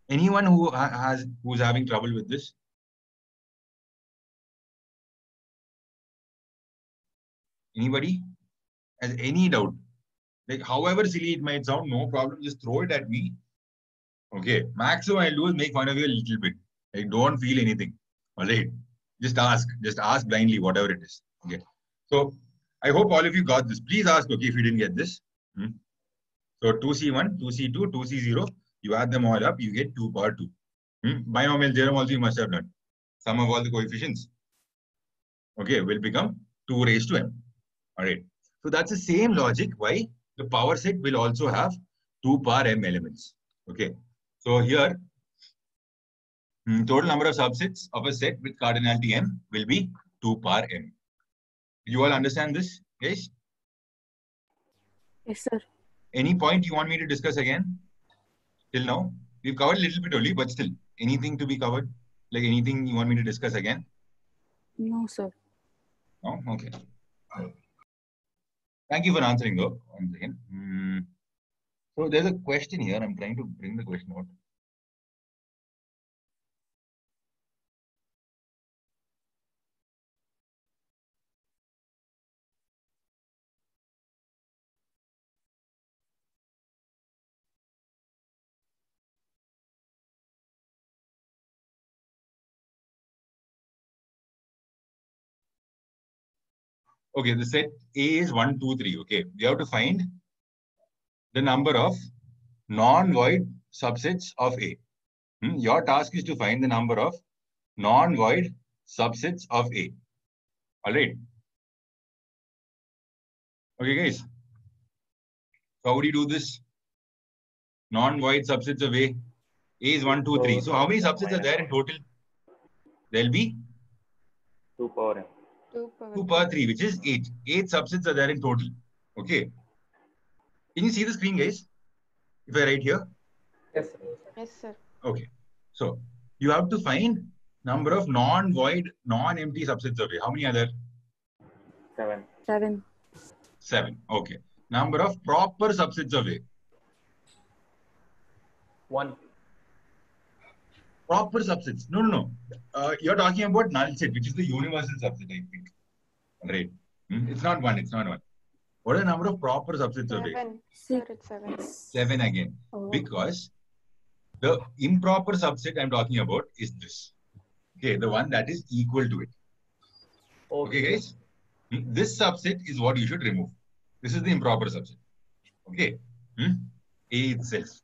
Anyone who's having trouble with this? Anybody has any doubt? Like however silly it might sound, no problem. Just throw it at me. Okay. Maximum I'll do is make fun of you a little bit. Like don't feel anything. All right. Just ask. Just ask blindly, whatever it is. Okay. So I hope all of you got this. Please ask, okay, if you didn't get this. So 2C1, 2C2, 2C0, you add them all up, you get 2 power 2. Binomial theorem also you must have done. Sum of all the coefficients, okay, will become 2 raised to m. All right. So that's the same logic why the power set will also have 2 power m elements. Okay. So here, total number of subsets of a set with cardinality m will be 2 power m. You all understand this? Guys, Yes, sir. any point you want me to discuss again? Till now, we've covered a little bit only, but still, anything to be covered? Like anything you want me to discuss again? No, sir. No? Okay. Thank you for answering though. Once again. So there's a question here. I'm trying to bring the question out. Okay, the set A is 1, 2, 3. Okay, we have to find the number of non-void subsets of A. Your task is to find the number of non-void subsets of A. All right. Okay, guys. So how do you do this? Non-void subsets of A. A is 1, 2, 3. So how many subsets are there in total? There'll be 2 power n. 2 power 3, which is 8. 8 subsets are there in total. Okay. Can you see the screen, guys? If I write here? Yes, sir. Yes, sir. Okay. So you have to find number of non-void, non-empty subsets of A. How many are there? 7. 7. 7. Okay. Number of proper subsets of A. 1. Proper subsets. No. You're talking about null set, which is the universal subset, I think. Right. It's not 1. It's not 1. What are the number of proper subsets of A? 7. Sir, it's 7. 7 again. Oh. Because the improper subset I'm talking about is this. Okay, the one that is equal to it. Okay, guys? This subset is what you should remove. This is the improper subset. Okay? A itself.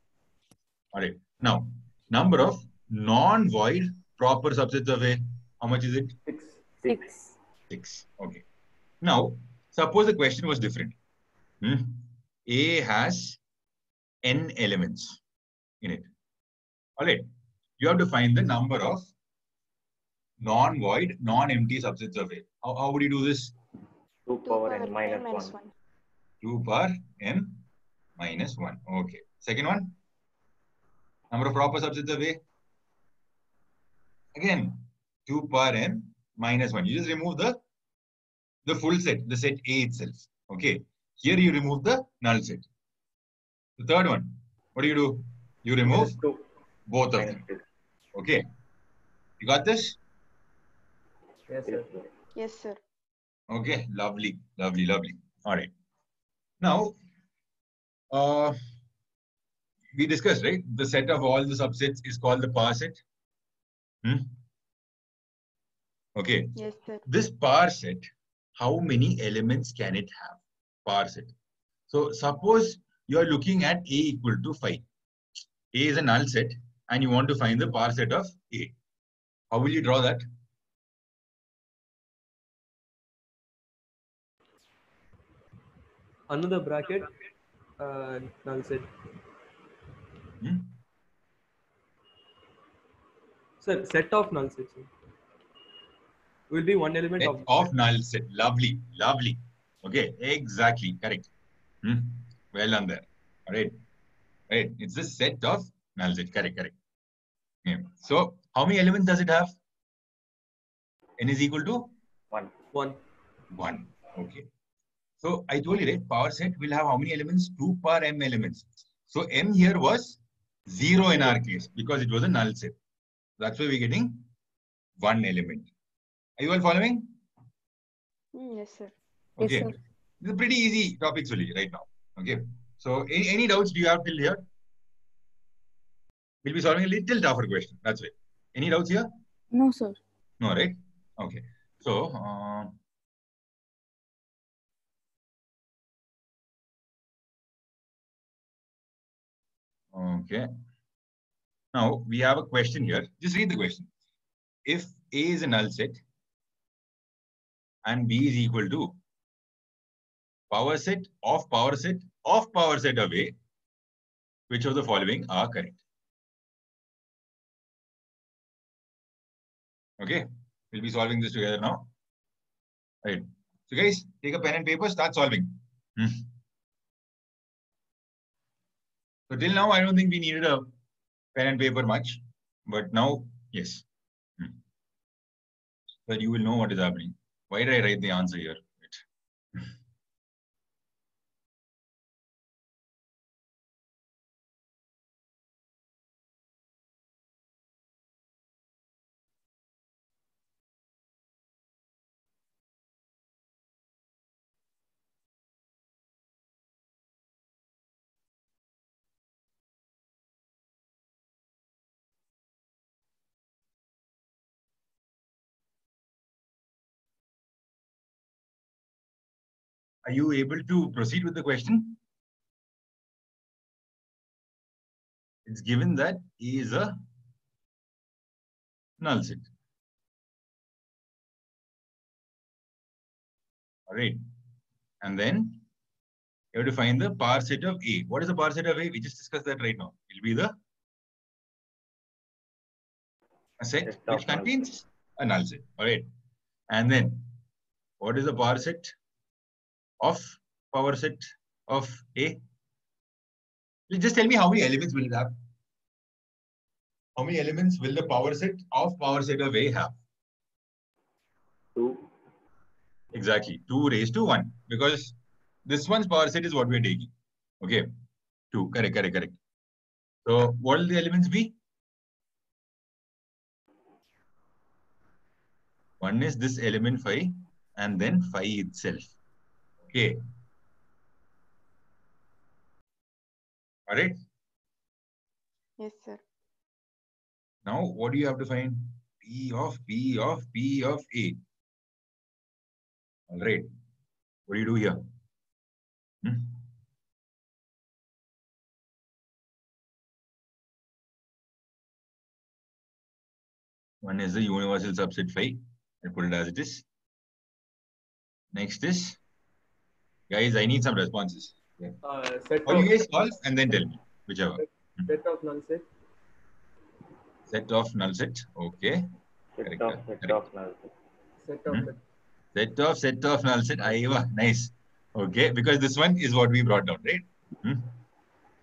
All right. Now, number of non-void proper subsets of A. How much is it? 6. 6. 6. Okay. Now, suppose the question was different. A has n elements in it. All right. You have to find the number of non-void, non-empty subsets of A. How would you do this? 2 power n minus 1. 2 power n minus 1. Okay. Second one. Number of proper subsets of A. Again, 2 power n minus 1. You just remove the full set, the set A itself. Okay. Here you remove the null set. The third one. What do? You remove both of them. Okay. You got this? Yes, sir. Yes, sir. Okay. Lovely. All right. Now, we discussed, right? The set of all the subsets is called the power set. Okay. Yes, sir. This power set, how many elements can it have? Power set. So suppose you are looking at A equal to 5. A is a null set and you want to find the power set of A. How will you draw that? Another bracket, null set. Sir, set of null sets. Will be one element Set of null set. Lovely. Okay, exactly. Correct. Well done there. All right. Right. It's the set of null set. Correct. Yeah. So how many elements does it have? N is equal to 1. 1. Okay. So I told you, right? Power set will have how many elements? 2 power m elements. So m here was 0 in our case because it was a null set. That's why we're getting 1 element. Are you all following? Yes, sir. Okay. Yes, sir. This is pretty easy topics only right now. Okay. So any doubts do you have till here? We'll be solving a little tougher question. That's it. Any doubts here? No, sir. No, right? Okay. So, okay. Now we have a question here. Just read the question. If A is a null set and B is equal to power set of power set of power set of A, which of the following are correct? Okay. We'll be solving this together now. Right. So guys, take a pen and paper, start solving. So till now, I don't think we needed a pen and paper much, but now, yes. But you will know what is happening. Why did I write the answer here? Are you able to proceed with the question? It's given that A is a null set. All right. And then you have to find the power set of A. What is the power set of A? We just discussed that right now. It will be a set which contains a null set. All right. And then what is the power set of A? Just tell me how many elements will it have? How many elements will the power set of A have? 2. Exactly. 2 raised to 1. Because this one's power set is what we're taking. Okay. 2. Correct. So what will the elements be? One is this element phi and then phi itself. Okay. All right. Yes, sir. Now, what do you have to find? P of A. All right. What do you do here? One is the universal subset phi. I put it as it is. Next is, guys, I need some responses. Yeah. Or you guys solve and then tell me, whichever. Set of null set. Set of null set. Okay. Set of null set. Set of null set. Aiva. Nice. Okay. Because this one is what we brought down, right?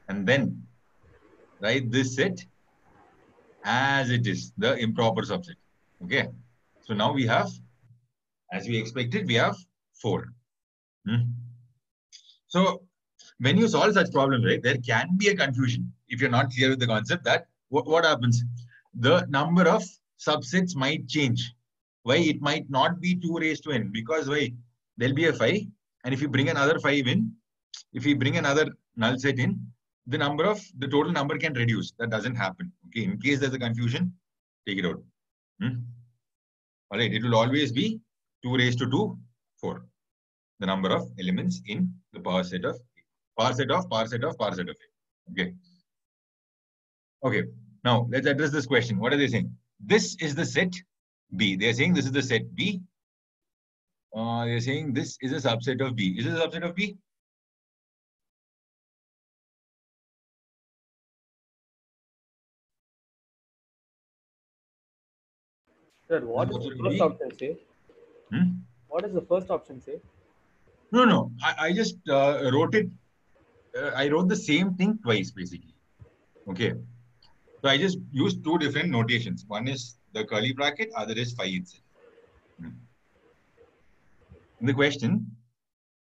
And then write this set as it is, the improper subset. Okay. So now we have, as we expected, we have 4. So when you solve such problems, right, there can be a confusion if you're not clear with the concept that what happens? The number of subsets might change. Why? It might not be 2 raised to n, because why? There'll be a phi, and if you bring another phi in, if you bring another null set in, the total number can reduce. That doesn't happen. Okay, in case there's a confusion, take it out. All right, it will always be 2 raised to 2, 4. The number of elements in the power set of A. Okay. Okay. Now let's address this question. What are they saying? This is the set B. They're saying this is the set B. They're saying this is a subset of B. Is it a subset of B? Sir, what does the first option say? What does the first option say? No. I just wrote it. I wrote the same thing twice, basically. Okay. So I just used 2 different notations. One is the curly bracket, other is phi itself. In the question,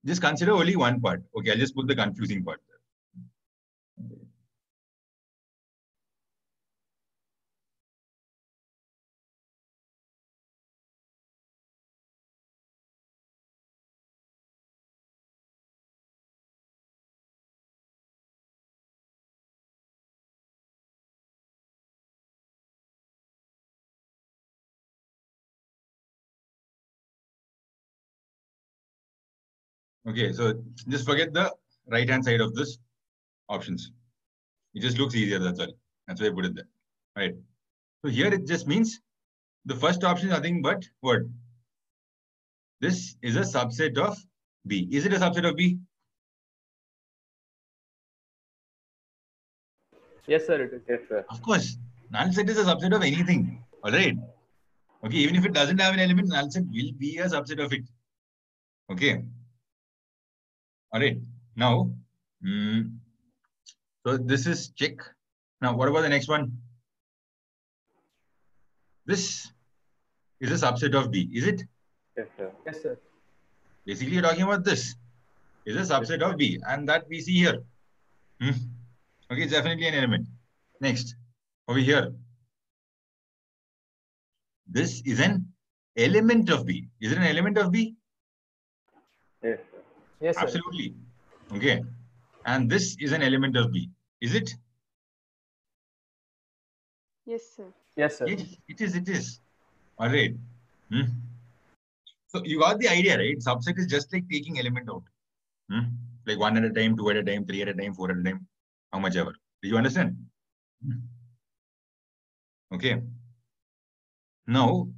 just consider only one part. Okay, I'll just put the confusing part there. Okay, so just forget the right-hand side of this options. It just looks easier, that's all. That's why I put it there. Right. So here it just means the first option is nothing but what? This is a subset of B. Is it a subset of B? Yes, sir, it is. Yes, sir. Of course. Null set is a subset of anything. All right. Okay, even if it doesn't have an element, null set will be a subset of it. Okay. All right. Now, so this is check. Now, what about the next one? This is a subset of B, is it? Yes, sir. Yes, sir. Basically, you're talking about this is a subset of B, and that we see here. Okay, it's definitely an element. Next, over here. This is an element of B. Is it an element of B? Yes, sir. Yes, sir. Absolutely. Okay. And this is an element of B. Is it? Yes, sir. Yes, sir. Yes, it is. It is. All right. So you got the idea, right? Subset is just like taking element out. Like 1 at a time, 2 at a time, 3 at a time, 4 at a time, how much ever. Did you understand? Okay. Now,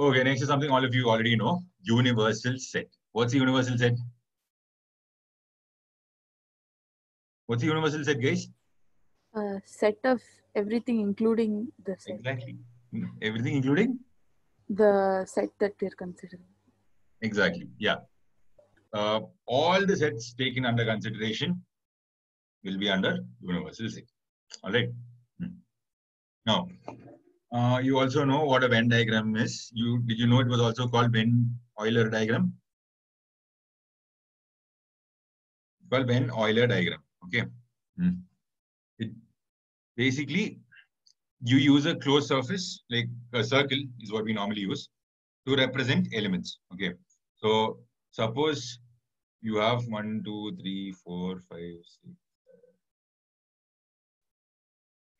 okay, next is something all of you already know. Universal set. What's the universal set? What's the universal set, guys? A set of everything, including the set. Exactly. Everything including? The set that we're considering. Exactly. Yeah. All the sets taken under consideration will be under universal set. All right. Now, you also know what a Venn diagram is. Did you know it was also called Venn-Euler diagram? It's called Venn-Euler diagram. Okay. It basically, you use a closed surface, like a circle is what we normally use, to represent elements. Okay. So suppose you have 1, 2, 3, 4, 5, 6.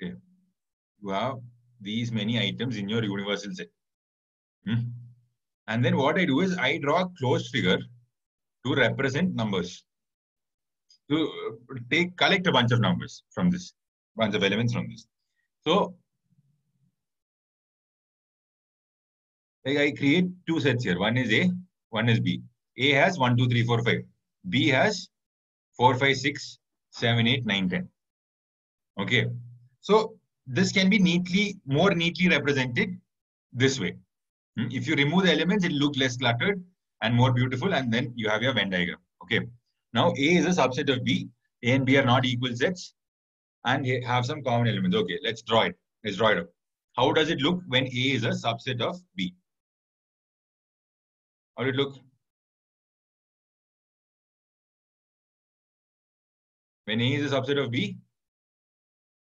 Okay. You have these many items in your universal set. And then what I do is I draw a closed figure to represent numbers. To collect a bunch of numbers from this, bunch of elements from this. So like I create two sets here. One is A, one is B. A has 1, 2, 3, 4, 5. B has 4, 5, 6, 7, 8, 9, 10. Okay. So this can be more neatly represented this way. If you remove the elements, it will look less cluttered and more beautiful, and then you have your Venn diagram. Okay. Now A is a subset of B. A and B are not equal sets and have some common elements. Okay, let's draw it. Let's draw it up. How does it look when A is a subset of B? How did it look? When A is a subset of B,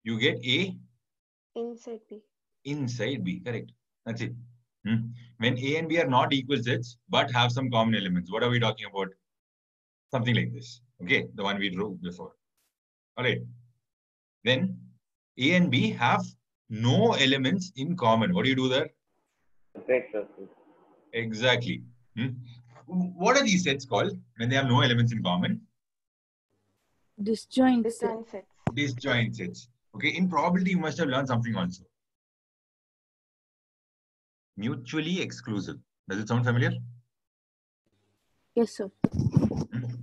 you get A Inside B. inside B. Correct. That's it. When A and B are not equal sets but have some common elements, what are we talking about? Something like this. Okay, the one we drew before. All right. Then A and B have no elements in common. What do you do there? Break circle. Exactly. What are these sets called when they have no elements in common? Disjoint Disjoint sets. Disjoint sets. Okay, in probability, you must have learned something also. Mutually exclusive. Does it sound familiar? Yes, sir.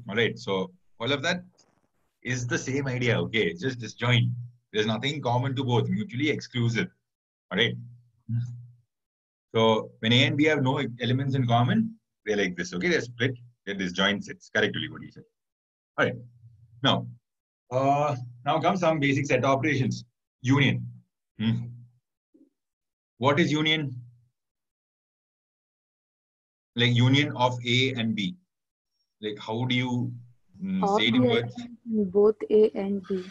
All right. So all of that is the same idea. Okay, it's just disjoint. There's nothing common to both. Mutually exclusive. All right. So when A and B have no elements in common, they're like this. Okay, they're split. They're disjoint sets. Correctly, what he said. All right. Now comes some basic set operations. Union. What is union? Like union of A and B. Like how do you say it in words? Both A and B.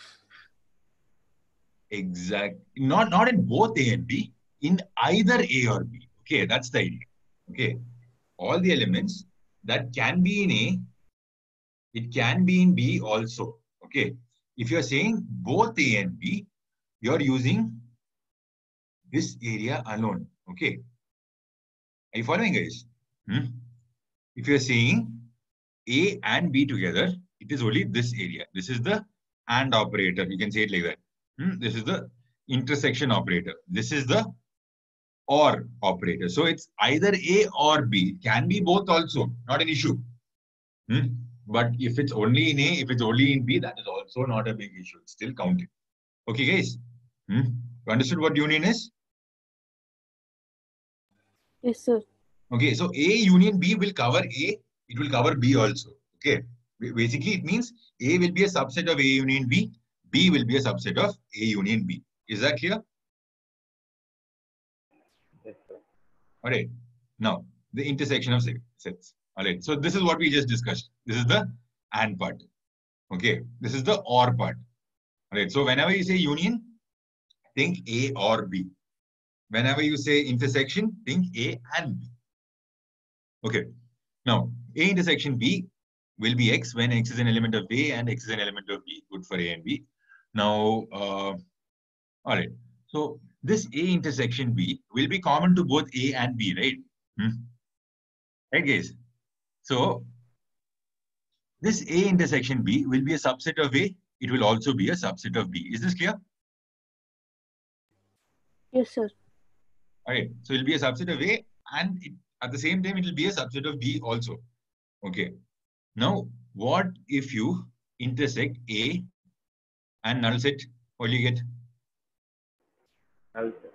Exact. Not in both A and B. In either A or B. Okay, that's the idea. Okay. All the elements that can be in A, it can be in B also. Okay. If you're saying both A and B, you're using this area alone. Okay. Are you following, guys? If you're saying A and B together, it is only this area. This is the AND operator. You can say it like that. This is the intersection operator. This is the OR operator. So it's either A or B. It can be both also. Not an issue. But if it's only in A, if it's only in B, that is also not a big issue. It's still counted. Okay, guys. You understood what union is? Yes, sir. Okay, so A union B will cover A. It will cover B also. Okay, basically it means A will be a subset of A union B. B will be a subset of A union B. Is that clear? Yes, sir. All right. Now the intersection of sets. All right. So this is what we just discussed. This is the AND part. Okay. This is the OR part. All right. So whenever you say union, think A or B. Whenever you say intersection, think A and B. Okay. Now, A intersection B will be X when X is an element of A and X is an element of B. Good for A and B. Now, all right. So this A intersection B will be common to both A and B, right? Right, guys? So this A intersection B will be a subset of A. It will also be a subset of B. Is this clear? Yes, sir. All right. So it will be a subset of A, and at the same time, it will be a subset of B also. Okay. Now, what if you intersect A and null set? What do you get? Null set.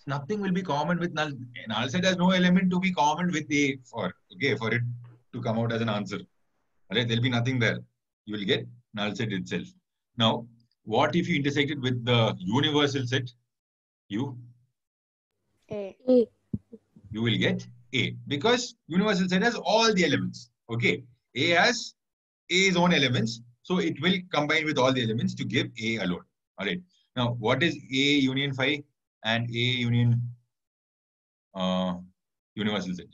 Nothing will be common with null. Null set has no element to be common with A for it to come out as an answer. All right, there'll be nothing there. You will get null set itself. Now, what if you intersect it with the universal set? You will get A, because universal set has all the elements. Okay, A has A's own elements, so it will combine with all the elements to give A alone. All right. Now, what is A union phi and A union universal set?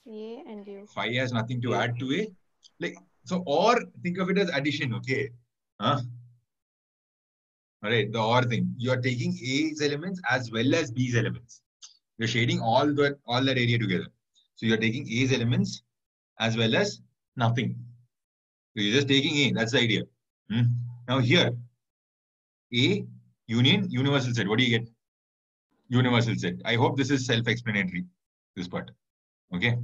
A and U. Phi has nothing to add to A. Like, so, or think of it as addition. Okay. All right. The or thing. You are taking A's elements as well as B's elements. You're shading all that area together. So you're taking A's elements as well as nothing. So you're just taking A. That's the idea. Now here, A union universal set. What do you get? Universal set. I hope this is self-explanatory, this part. Okay.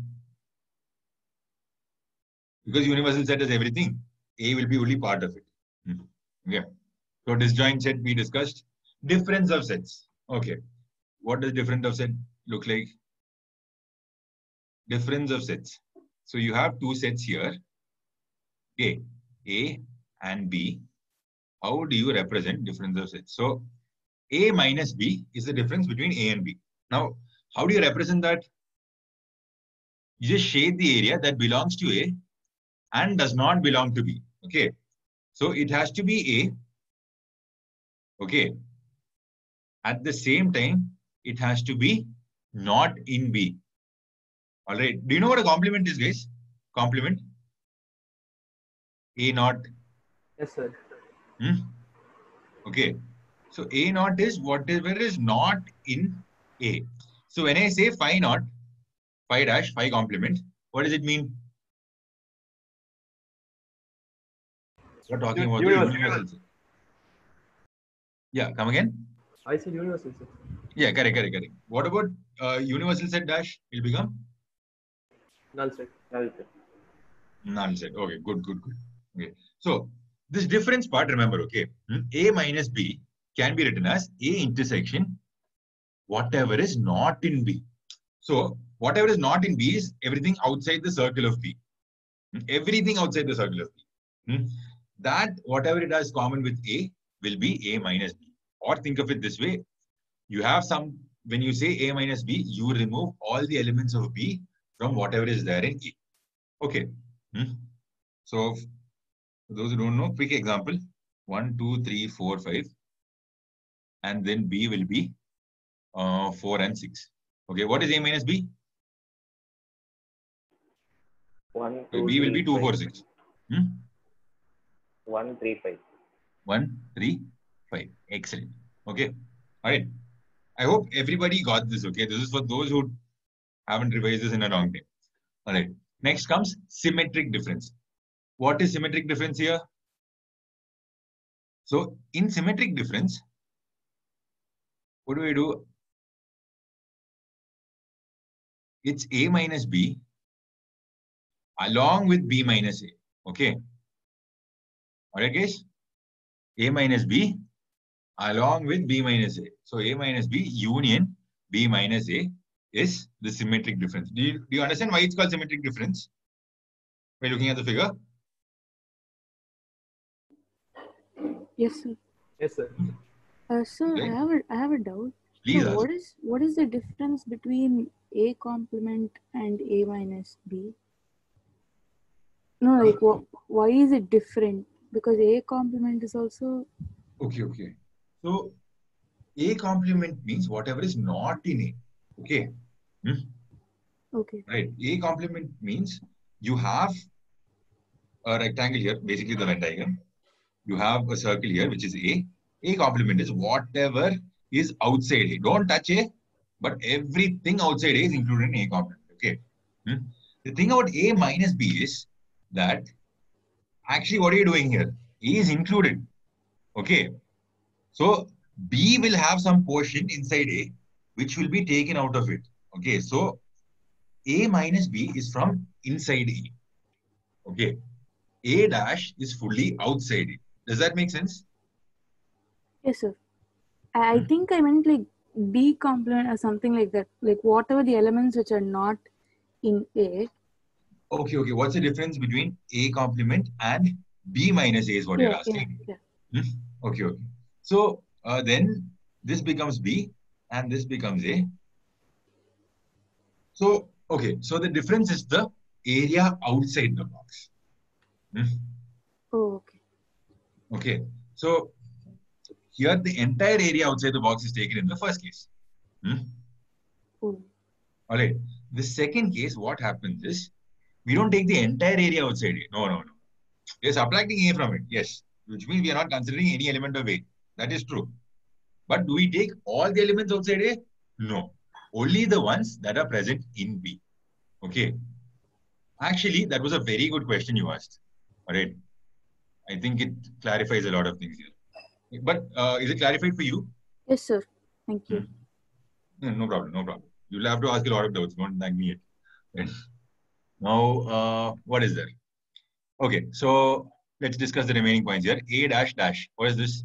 Because universal set is everything. A will be only part of it. Okay. So disjoint set we discussed. Difference of sets. Okay. What does difference of set look like? Difference of sets. So you have two sets here. Okay. A and B. How do you represent difference of sets? So A minus B is the difference between A and B. Now, how do you represent that? You just shade the area that belongs to A and does not belong to B. Okay. So it has to be A. Okay. At the same time, it has to be not in B. All right. Do you know what a complement is, guys? Complement. A naught. Yes, sir. Okay. So A naught is whatever is not in A. So when I say phi naught, phi dash, phi complement, what does it mean? We're talking about the universal set. Yeah, come again? I said universal set. Yeah, correct. What about universal set dash? It will become? Null set. Null set. Okay, good. Okay. So this difference part, remember, okay. A minus B can be written as A intersection whatever is not in B. So whatever is not in B is everything outside the circle of B. Everything outside the circle of B. That whatever it has common with A will be A minus B. Or think of it this way. You have some, when you say A minus B, you remove all the elements of B from whatever is there in A. Okay. So for those who don't know, quick example. 1, 2, 3, 4, 5. And then B will be 4 and 6. Okay, what is A minus B? 1, 2, so B will 3, be 2, 5. 4, 6. 1, 3, 5. 1, 3, 5. Excellent. Okay. All right. I hope everybody got this. Okay. This is for those who haven't revised this in a long time. All right. Next comes symmetric difference. What is symmetric difference here? So in symmetric difference, what do we do? It's A minus B along with B minus A. Okay. All right, guys. A minus B along with B minus A. So A minus B union B minus A is the symmetric difference. Do you understand why it's called symmetric difference? By looking at the figure? Yes, sir. Yes, sir. Sir, Okay. I have a doubt. Please So ask. what is the difference between A complement and A minus B? No, like why is it different? Because A complement is also Okay. So A complement means whatever is not in A. Okay. okay. Right. A complement means you have a rectangle here, basically the Venn diagram. You have a circle here, which is A. A complement is whatever is outside A. Don't touch A, but everything outside A is included in A complement. Okay. The thing about A minus B is that actually what are you doing here? A is included. Okay. So B will have some portion inside A, which will be taken out of it. Okay. So A minus B is from inside A. Okay. A dash is fully outside it. Does that make sense? Yes, sir. I think I meant like B complement or something like that. Like whatever the elements which are not in A. Okay. What's the difference between A complement and B minus A is what you're asking? Yeah. Okay. So then this becomes B and this becomes A. So, okay. So the difference is the area outside the box. Oh, okay. Okay. So here the entire area outside the box is taken in the first case. Oh. All right. The second case, what happens is we don't take the entire area outside it. No. We are subtracting A from it. Yes. Which means we are not considering any element of A. That is true. But do we take all the elements outside A? No. Only the ones that are present in B. Okay. Actually, that was a very good question you asked. All right. I think it clarifies a lot of things here. But is it clarified for you? Yes, sir. Thank you. No problem. You'll have to ask a lot of doubts. Don't thank me yet. Now, what is there? Okay, so let's discuss the remaining points here. A dash dash. What is this?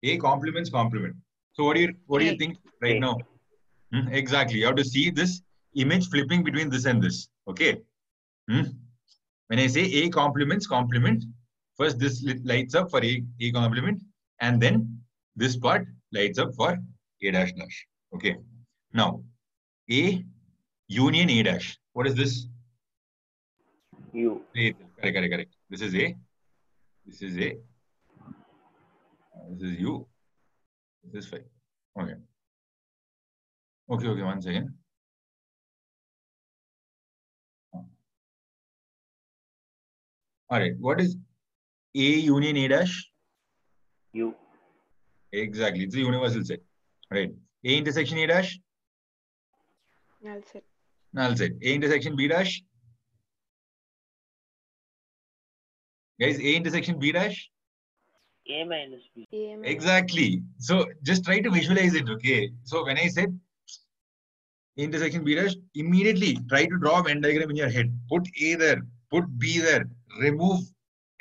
A complements complement. So what do you think right now? Exactly. You have to see this image flipping between this and this. Okay. When I say A complements complement, first this lights up for A complement, and then this part lights up for A dash dash. Okay. Now, A union A dash. What is this? U. Correct. This is A. This is A. This is U. This is 5. Okay. Okay. One second. All right. What is A union A dash? U. Exactly. It's a universal set. Right. A intersection A dash? Null set. Null set. A intersection B dash? Guys, A intersection B dash? A minus B. Exactly. So just try to visualize it. Okay. So when I said intersection B dash, immediately try to draw a Venn diagram in your head. Put A there, put B there, remove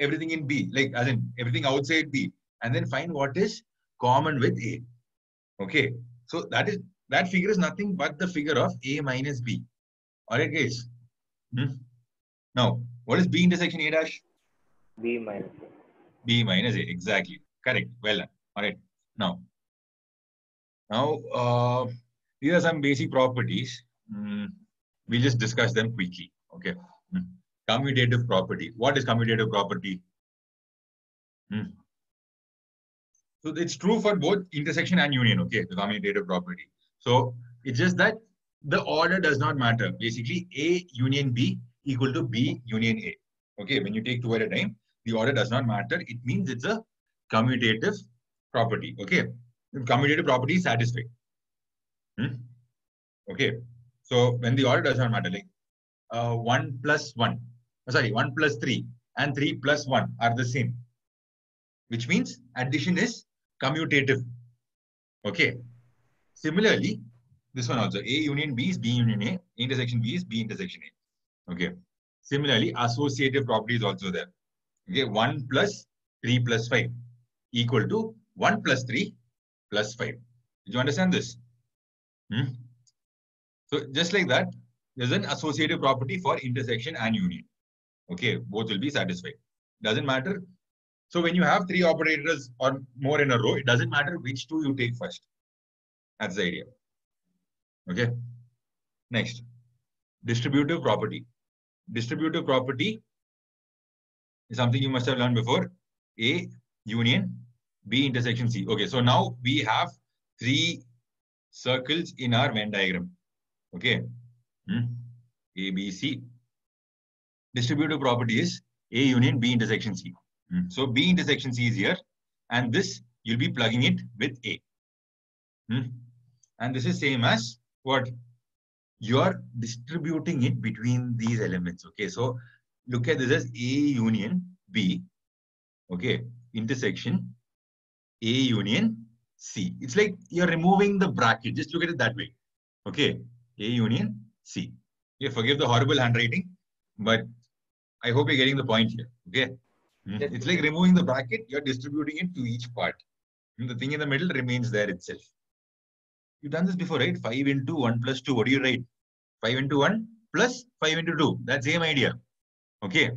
everything in B, like as in everything outside B, and then find what is common with A. Okay. So that figure is nothing but the figure of A minus B. All right, guys. Now, what is B intersection A dash? B minus A. B minus A. Exactly. Correct. Well done. All right. Now, these are some basic properties. We'll just discuss them quickly. Okay. Commutative property. What is commutative property? So it's true for both intersection and union. Okay, the commutative property. So it's just that the order does not matter. Basically, A union B equal to B union A. Okay, when you take two at a time, the order does not matter. It means it's a commutative property. Okay, the commutative property is satisfied. Okay, so when the order does not matter, like 1 plus 3 and 3 plus 1 are the same, which means addition is commutative. Okay. Similarly, this one also, A union B is B union A, intersection B is B intersection A. Okay. Similarly, associative property is also there. Okay. 1 plus 3 plus 5 equal to 1 plus 3 plus 5. Did you understand this? So just like that, there's an associative property for intersection and union. Okay, both will be satisfied. Doesn't matter. So when you have 3 operators or more in a row, it doesn't matter which 2 you take first. That's the idea. Okay. Next, distributive property. Distributive property is something you must have learned before. A union, B intersection C. Okay, so now we have 3 circles in our Venn diagram. Okay. A, B, C. Distributive property is A union B intersection C. So B intersection C is here, and this you'll be plugging it with A. And this is same as what? You're distributing it between these elements. Okay, so look at this as A union B. Okay, intersection A union C. It's like you're removing the bracket. Just look at it that way. Okay, A union C. Okay, forgive the horrible handwriting, but I hope you're getting the point here. Okay, it's like removing the bracket. You're distributing it to each part. And the thing in the middle remains there itself. You've done this before, right? 5 into 1 plus 2. What do you write? 5 into 1 plus 5 into 2. That same idea. Okay.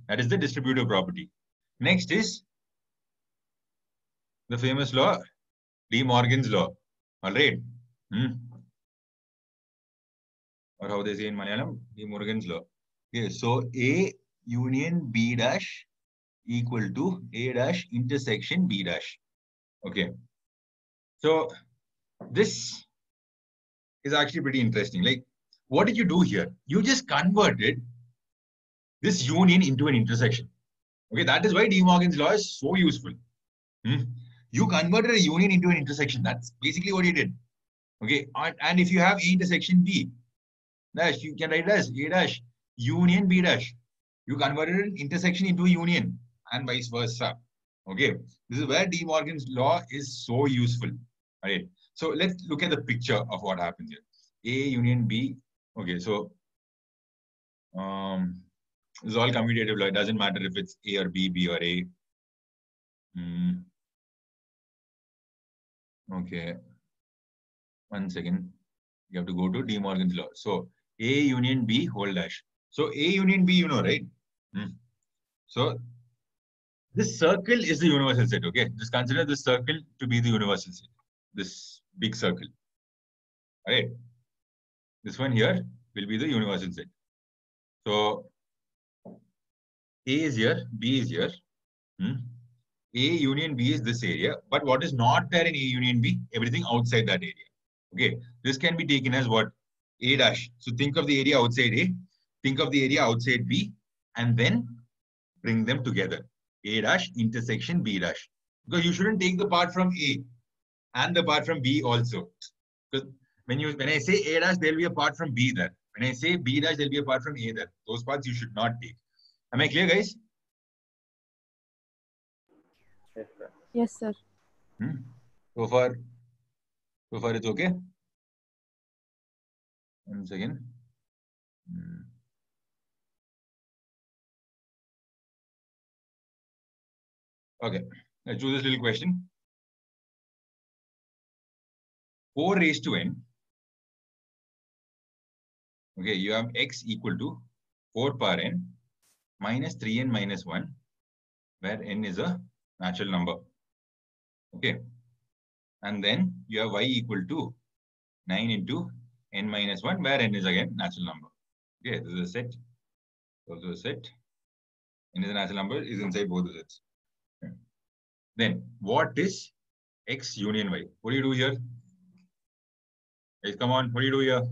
That is the distributive property. Next is the famous law, De Morgan's law. All right. Or how they say in Malayalam, De Morgan's law. Okay. So A union B dash equal to A dash intersection B dash. Okay. So this is actually pretty interesting. Like, what did you do here? You just converted this union into an intersection. Okay, that is why De Morgan's law is so useful. You converted a union into an intersection. That's basically what you did. Okay, and if you have A intersection B dash, you can write as A dash union B dash. You converted an intersection into a union and vice versa. Okay, this is where De Morgan's law is so useful. All right. So let's look at the picture of what happens here. A union B. Okay, so this is all commutative law. It doesn't matter if it's A or B, B or A. Okay. 1 second. You have to go to De Morgan's law. So A union B whole dash. So A union B, you know, right? So this circle is the universal set. Okay, just consider this circle to be the universal set. This big circle. All right. This one here will be the universal set. So A is here, B is here. A union B is this area. But what is not there in A union B? Everything outside that area. Okay. This can be taken as what? A dash. So think of the area outside A. Think of the area outside B. And then bring them together. A dash intersection B dash. Because you shouldn't take the part from A and the part from B also. Because when I say A dash, there will be a part from B there. When I say B dash, there will be a part from A there. Those parts you should not take. Am I clear, guys? Yes, sir. Yes, sir. So far it's okay? 1 second. Okay, let's do this little question. 4 raised to n. Okay, you have x equal to 4 power n minus 3n minus 1, where n is a natural number. Okay, and then you have y equal to 9 into n minus 1, where n is again natural number. Okay, this is a set. Also a set. N is a natural number, is inside both the sets. Okay. Then what is x union y? What do you do here? Guys, come on, what do you do here?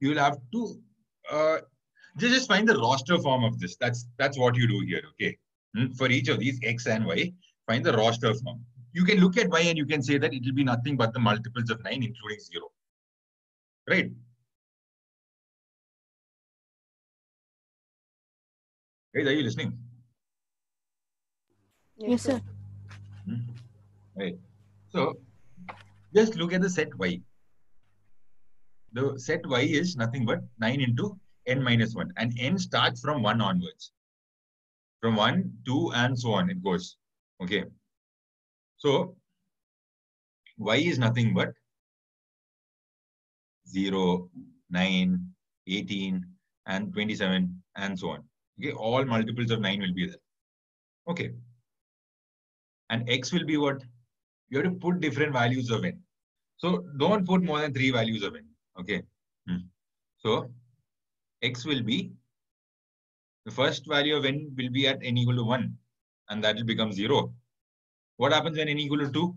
You will have to just find the roster form of this. That's what you do here. Okay. For each of these x and y, find the roster form. You can look at y and you can say that it will be nothing but the multiples of 9, including 0. Right? Guys, are you listening? Yes, sir. Right. So just look at the set y. The set y is nothing but 9 into n minus 1. And n starts from 1 onwards. From 1, 2, and so on it goes. Okay. So y is nothing but 0, 9, 18, and 27, and so on. Okay, all multiples of 9 will be there. Okay. And x will be what? You have to put different values of n. So don't put more than 3 values of n. Okay. So x will be, the first value of n will be at n equal to 1, and that will become 0. What happens when n equal to 2?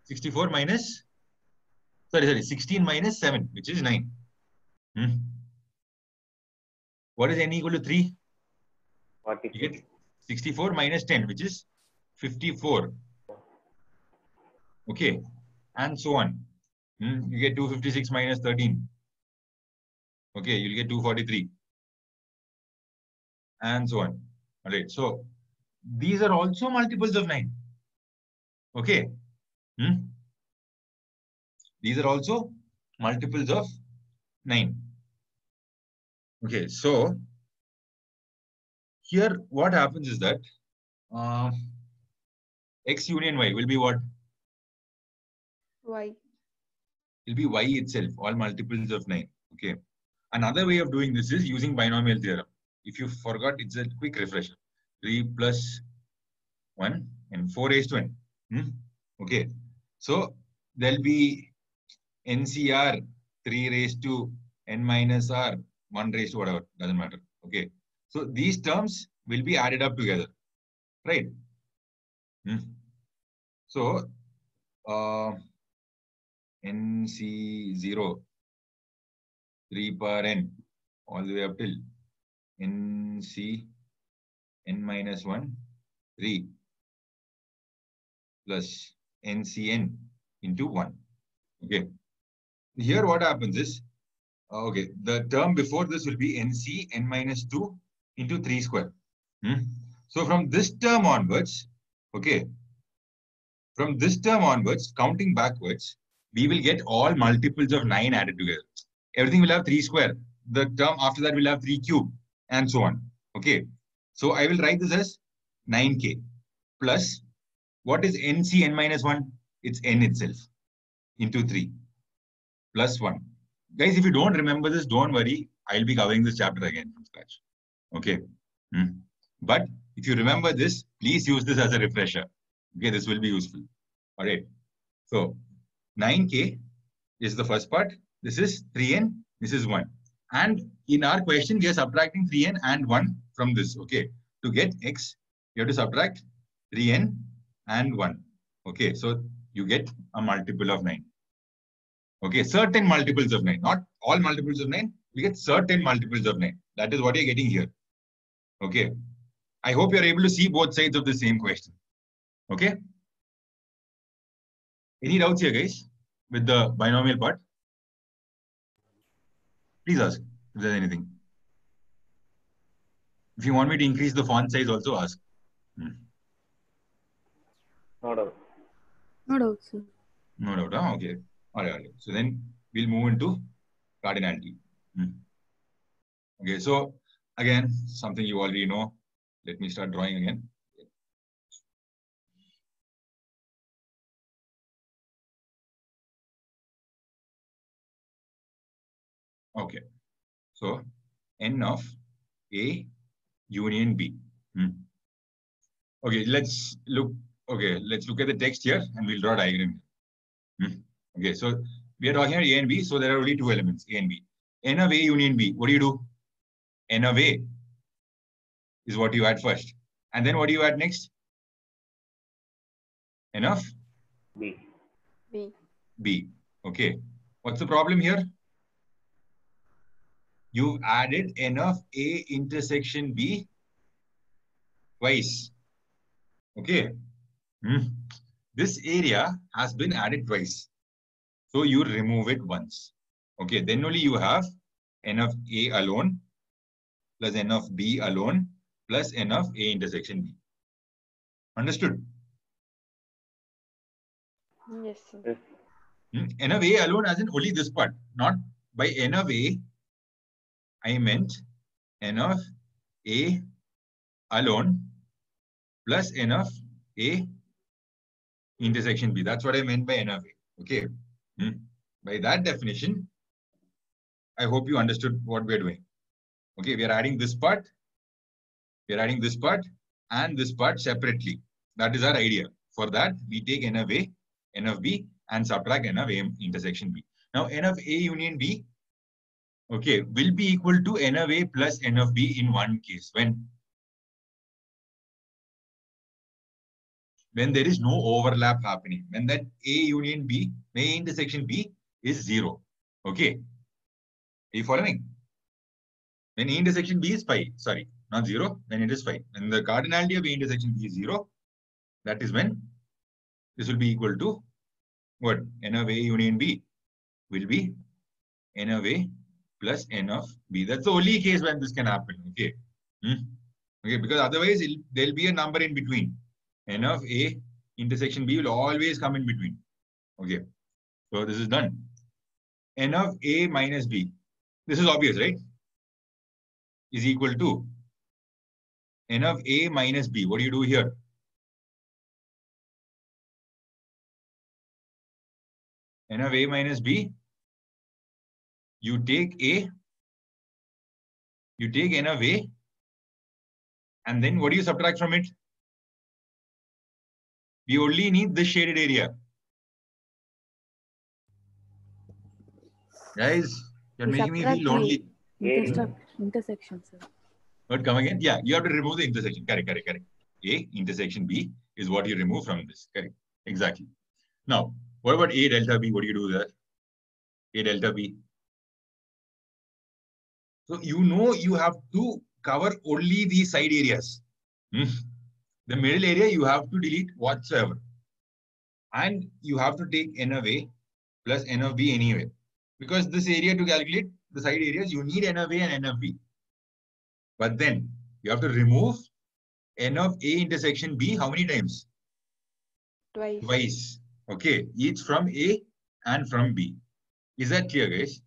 64 minus, 16 minus 7, which is 9. What is n equal to 3? 42. You get 64 minus 10, which is 54. Okay, and so on. You get 256 minus 13. Okay, you'll get 243. And so on. All right, so these are also multiples of 9. Okay. These are also multiples of 9. Okay, so here what happens is that x union y will be what? Y. It will be y itself, all multiples of 9. Okay. Another way of doing this is using binomial theorem. If you forgot, it's a quick refresher. 3 plus 1 and 4 raised to n. Okay. So there'll be NCR 3 raised to n minus r 1 raised to whatever, doesn't matter. Okay. So these terms will be added up together, right? So NC0 3 per n all the way up till NC n minus 1 3 plus NCN into 1. Okay. Here what happens is, okay, the term before this will be NC n minus 2 into 3 square. So from this term onwards, okay, from this term onwards, counting backwards, we will get all multiples of 9 added together. Everything will have 3 square. The term after that will have 3 cube, and so on. Okay. So I will write this as 9k plus, what is NC n minus 1? It's n itself into 3 plus 1. Guys, if you don't remember this, don't worry. I'll be covering this chapter again from scratch. Okay. But if you remember this, please use this as a refresher. Okay, this will be useful. All right. So 9k is the first part. This is 3n. This is 1. And in our question, we are subtracting 3n and 1 from this. Okay. To get x, you have to subtract 3n and 1. Okay. So you get a multiple of 9. Okay. Certain multiples of 9. Not all multiples of 9. We get certain multiples of 9. That is what you're getting here. Okay. I hope you're able to see both sides of the same question. Okay. Any doubts here, guys, with the binomial part? Please ask if there's anything. If you want me to increase the font size, also ask. No doubt. No doubt, sir. No doubt. Huh? Okay. All right. So then we'll move into cardinality. Okay. So again, something you already know. Let me start drawing again. Okay. So n of A union B. Okay, let's look. Okay, let's look at the text here and we'll draw a diagram. Okay, so we are talking about A and B, so there are only two elements, A and B. N of A union B. What do? N of A is what you add first. And then what do you add next? N of B. B. B. Okay. What's the problem here? You've added N of A intersection B twice. Okay. This area has been added twice. So you remove it once. Okay. Then only you have N of A alone plus N of B alone plus N of A intersection B. Understood? Yes, sir. N of A alone as in only this part. Not by N of A, I meant n of A alone plus n of A intersection B. That's what I meant by n of A. Okay. By that definition, I hope you understood what we're doing. Okay, we are adding this part, and this part separately. That is our idea. For that, we take n of A, n of B, and subtract n of A intersection B. Now, n of A union B, okay, will be equal to n of A plus n of B in one case. When there is no overlap happening, when that A union B, A intersection B is 0. Okay. Are you following? When A intersection B is 5, sorry, not 0, then it is 5. When the cardinality of A intersection B is 0, that is when this will be equal to what? N of A union B will be n of A plus n of B. That's the only case when this can happen. Okay. Okay, because otherwise there'll be a number in between. N of A intersection B will always come in between. Okay. So this is done. N of A minus B. This is obvious, right? Is equal to n of A minus B. What do you do here? N of A minus B. You take A. You take n of A. And then what do you subtract from it? We only need this shaded area. Guys, you're making me feel lonely. Intersection, sir. What, come again? Yeah, you have to remove the intersection. Correct. A intersection B is what you remove from this. Correct. Exactly. Now, what about A delta B? What do you do there? A delta B. So you know you have to cover only these side areas. The middle area you have to delete whatsoever. And you have to take n of A plus n of B anyway. Because this area to calculate the side areas, you need n of A and n of B. But then you have to remove n of A intersection B how many times? Twice. Okay. Each from A and from B. Is that clear, guys?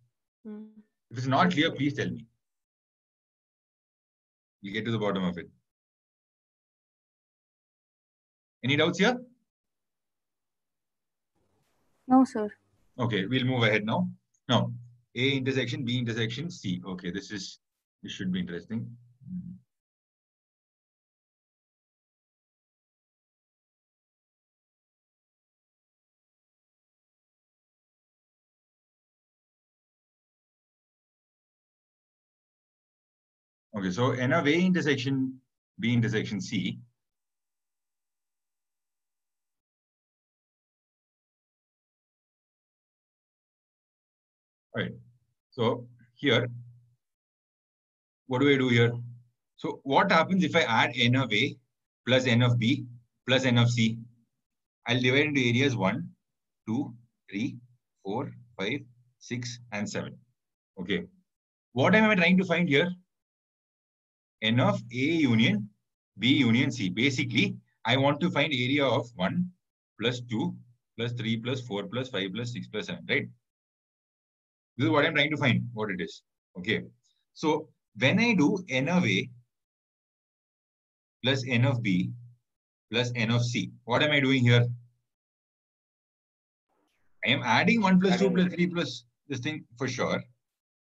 If it's not clear, please tell me. We'll get to the bottom of it. Any doubts here? No, sir. Okay, we'll move ahead now. Now, A intersection B intersection C. Okay, this should be interesting. Okay, so n of A intersection B intersection C. All right. So here, what do I do here? So what happens if I add n of A plus n of B plus n of C? I'll divide into areas 1, 2, 3, 4, 5, 6, and 7. Okay. What am I trying to find here? N of A union B union C. Basically, I want to find area of 1 plus 2 plus 3 plus 4 plus 5 plus 6 plus 7, right? This is what I'm trying to find, what it is. Okay. So when I do n of A plus n of B plus n of C, what am I doing here? I am adding 1 plus 2 plus 3 plus this thing for sure.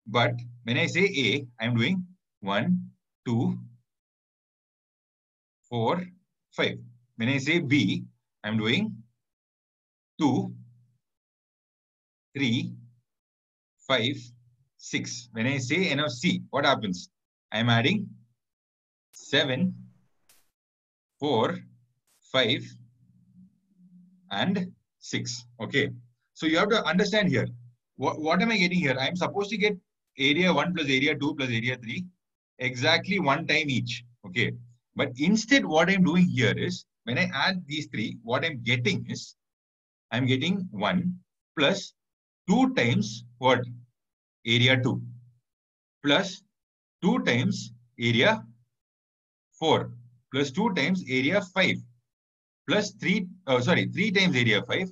But when I say A, I'm doing 1, 2, 4, 5. When I say B, I'm doing 2, 3, 5, 6. When I say n of C, what happens? I'm adding 7, 4, 5, and 6. Okay. So you have to understand here. What am I getting here? I'm supposed to get area 1 plus area 2 plus area 3 exactly one time each. Okay. But instead, what I'm doing here is, when I add these three, what I'm getting is, I'm getting 1 plus 2 times what? Area 2 plus 2 times area 4 plus 2 times area 5 plus 3 times area 5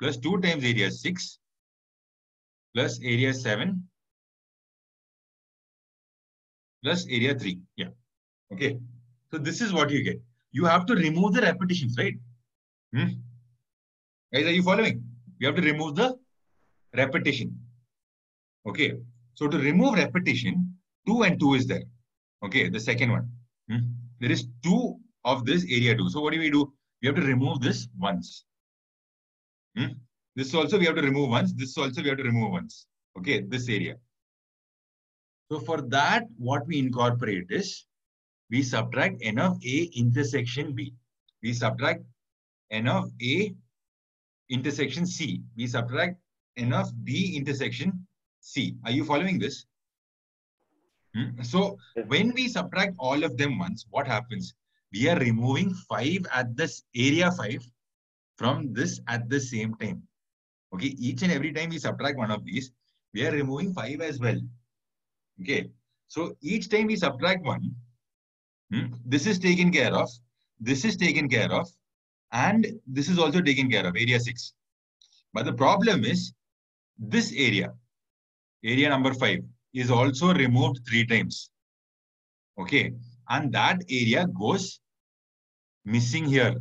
plus 2 times area 6 plus area 7 plus area 3. Yeah. Okay. So this is what you get. You have to remove the repetitions, right? Guys, are you following? You have to remove the repetition. Okay. So to remove repetition, 2 and 2 is there. Okay. The second one. There is 2 of this area 2. So what do? We have to remove this once. This also we have to remove once. This also we have to remove once. Okay. This area. So for that, what we incorporate is we subtract n of A intersection B. We subtract n of A intersection C. We subtract n of B intersection C. Are you following this? So when we subtract all of them once, what happens? We are removing 5 at this area 5 from this at the same time. Okay, each and every time we subtract one of these, we are removing 5 as well. Okay, so each time we subtract one, this is taken care of, this is taken care of, and this is also taken care of, area 6. But the problem is, this area number 5, is also removed 3 times. Okay, and that area goes missing here.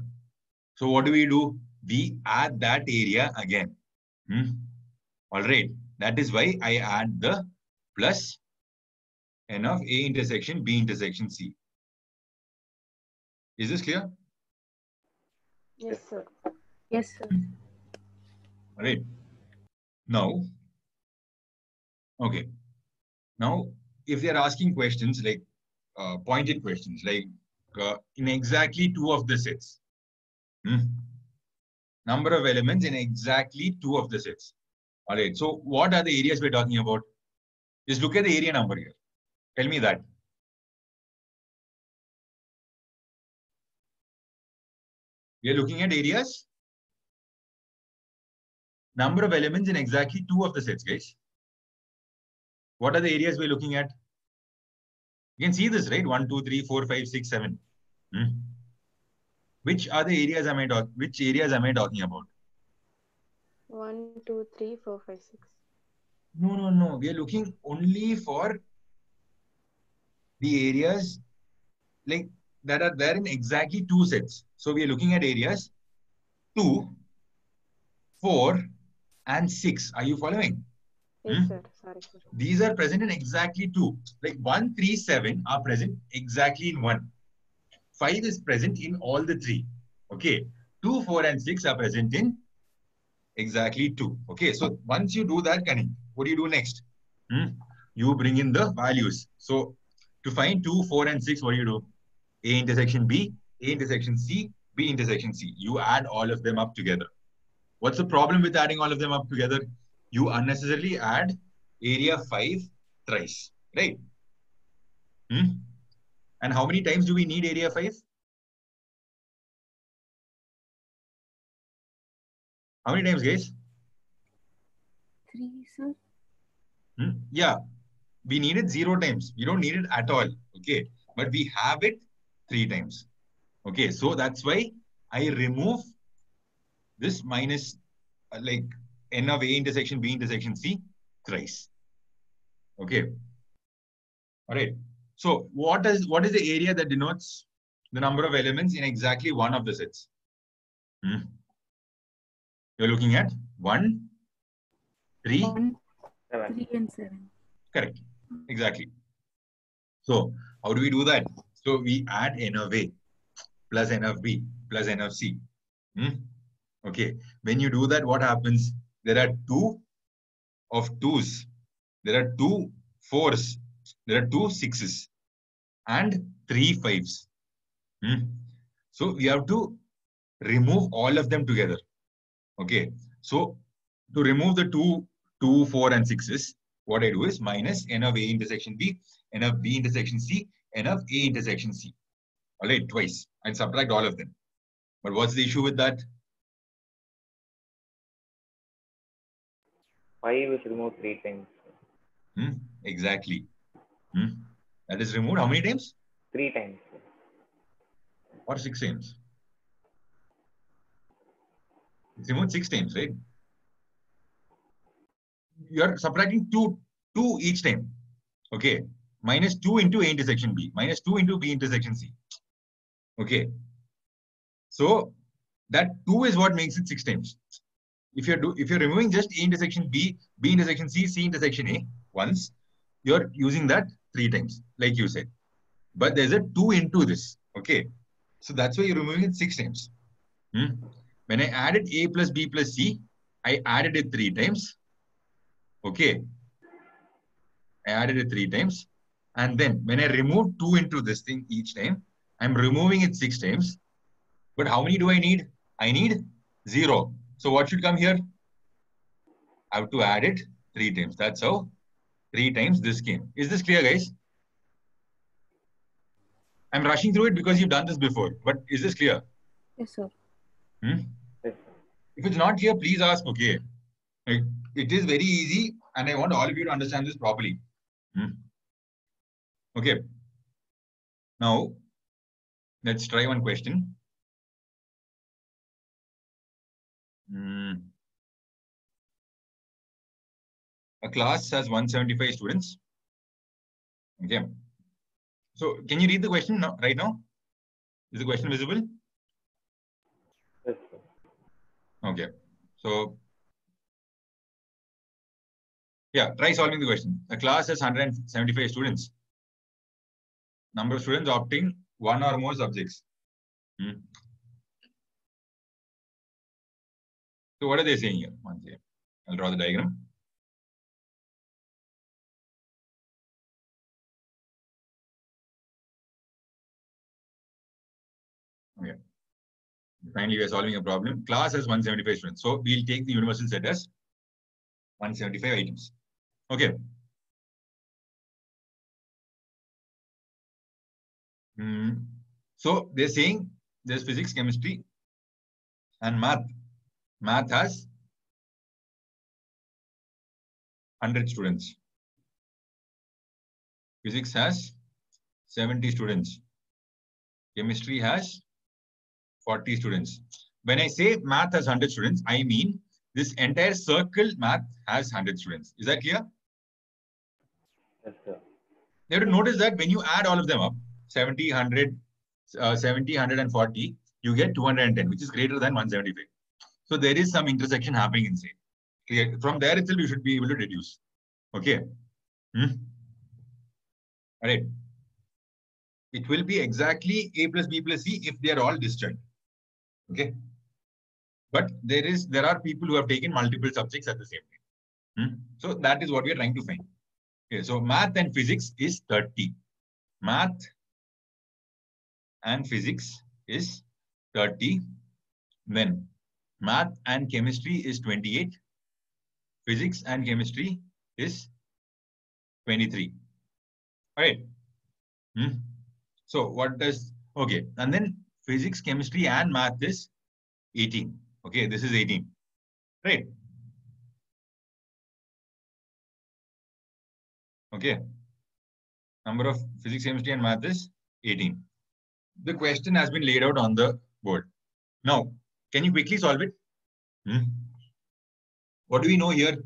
So what do? We add that area again. All right, that is why I add the plus n of A intersection B intersection C. Is this clear? Yes, sir. Yes, sir. All right. Now, okay. Now, if they are asking questions like pointed questions, like in exactly 2 of the sets, number of elements in exactly 2 of the sets. All right. So, what are the areas we're talking about? Just look at the area number here. Tell me that. We are looking at areas. Number of elements in exactly 2 of the sets, guys. What are the areas we're looking at? You can see this, right? 1, 2, 3, 4, 5, 6, 7. Which are the areas which areas am I talking about? 1, 2, 3, 4, 5, 6. No. We are looking only for the areas like that are there in exactly 2 sets. So we are looking at areas 2, 4, and 6. Are you following? Yes, sir. Sorry, sir. These are present in exactly 2. Like 1, 3, 7 are present exactly in 1. 5 is present in all the 3. Okay. 2, 4, and 6 are present in exactly 2. Okay. So once you do that, Kani, what do you do next? You bring in the values. So to find 2, 4, and 6, what do? A intersection B, A intersection C, B intersection C. You add all of them up together. What's the problem with adding all of them up together? You unnecessarily add area 5 thrice, right? And how many times do we need area 5? How many times, guys? 3, sir. Yeah, we need it 0 times. We don't need it at all. Okay, but we have it 3 times. Okay, so that's why I remove this minus like n of A intersection B intersection C thrice. Okay. All right. So what is the area that denotes the number of elements in exactly one of the sets? You're looking at 1, 3, 1, 7. 3, and 7. Correct. Exactly. So how do we do that? So we add n of A plus n of B plus n of C. Okay. When you do that, what happens? There are 2 of 2s. There are 2 4s. There are 2 6s and 3 5s. So we have to remove all of them together. Okay. So to remove the 2, 4, and 6s, what I do is minus n of A intersection B, n of B intersection C, n of A intersection C. All right, twice. And subtract all of them. But what's the issue with that? 5 is removed 3 times. Exactly. That is removed how many times? 3 times. Or 6 times? It's removed 6 times, right? You are subtracting 2 each time. Okay. minus 2 into A intersection B, minus 2 into B intersection C. Okay. So that 2 is what makes it 6 times. If you're removing just A intersection B, B intersection C, C intersection A once, you're using that 3 times, like you said. But there's a 2 into this. Okay. So that's why you're removing it 6 times. When I added A plus B plus C, I added it 3 times. Okay. I added it 3 times. And then when I remove 2 into this thing each time, I'm removing it 6 times. But how many do I need? I need 0. So what should come here? I have to add it 3 times. That's how 3 times this came. Is this clear, guys? I'm rushing through it because you've done this before. But is this clear? Yes, sir. If it's not clear, please ask. Okay. It is very easy. And I want all of you to understand this properly. Okay. Now, let's try one question. A class has 175 students. Okay. So, can you read the question now, right now? Is the question visible? Yes, sir. Okay. So, yeah, try solving the question. A class has 175 students. Number of students opting one or more subjects. So what are they saying here? One second. I'll draw the diagram. Okay. Finally, we are solving a problem. Class has 175 students. So we'll take the universal set as 175 items. Okay. So they're saying there's physics, chemistry, and math. Math has 100 students. Physics has 70 students. Chemistry has 40 students. When I say math has 100 students, I mean this entire circle math has 100 students. Is that clear? Yes, sir. You have to notice that when you add all of them up, 70, 100, 70, 140, you get 210, which is greater than 175. So there is some intersection happening inside. Clear? From there itself, you should be able to deduce. Okay. All right. It will be exactly A plus B plus C if they are all distant. Okay. But there are people who have taken multiple subjects at the same time. So that is what we are trying to find. Okay. So math and physics is 30. Math and physics is 30. Then math and chemistry is 28. Physics and chemistry is 23. All right. So what does, okay. And then physics, chemistry and math is 18. Okay. This is 18. Right. Okay. Number of physics, chemistry and math is 18. The question has been laid out on the board. Now, can you quickly solve it? What do we know here?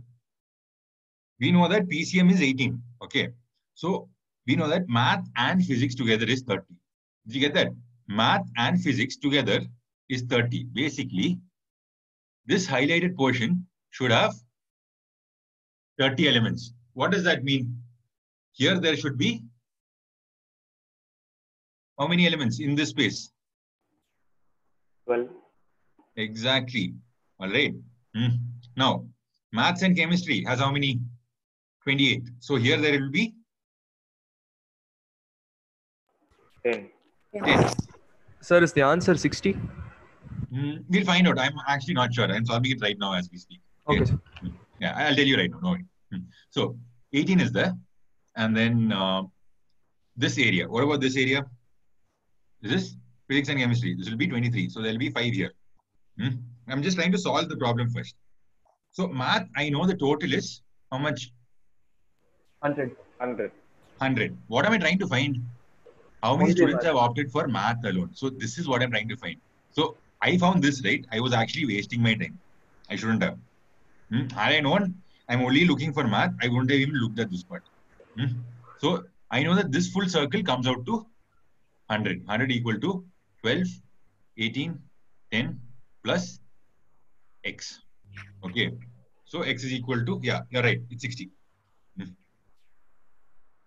We know that PCM is 18. Okay. So we know that math and physics together is 30. Did you get that? Math and physics together is 30. Basically, this highlighted portion should have 30 elements. What does that mean? Here there should be how many elements in this space? 12. Exactly. All right. Now, maths and chemistry has how many? 28. So here there will be 10. 10. Sir, is the answer 60? We'll find out. I'm actually not sure. I'm solving it right now as we speak. Okay, sir. Yeah, I'll tell you right now. No worry. So 18 is there. And then this area. What about this area? This is physics and chemistry. This will be 23. So there'll be 5 here. I'm just trying to solve the problem first. So math, I know the total is how much? 100. 100. What am I trying to find? How many students have opted for math alone? So this is what I'm trying to find. So I found this, right? I was actually wasting my time. I shouldn't have. Had I known I'm only looking for math, I wouldn't have even looked at this part. So I know that this full circle comes out to 100. 100 equal to 12, 18, 10 plus x. Okay. So x is equal to, yeah, you're right. It's 60.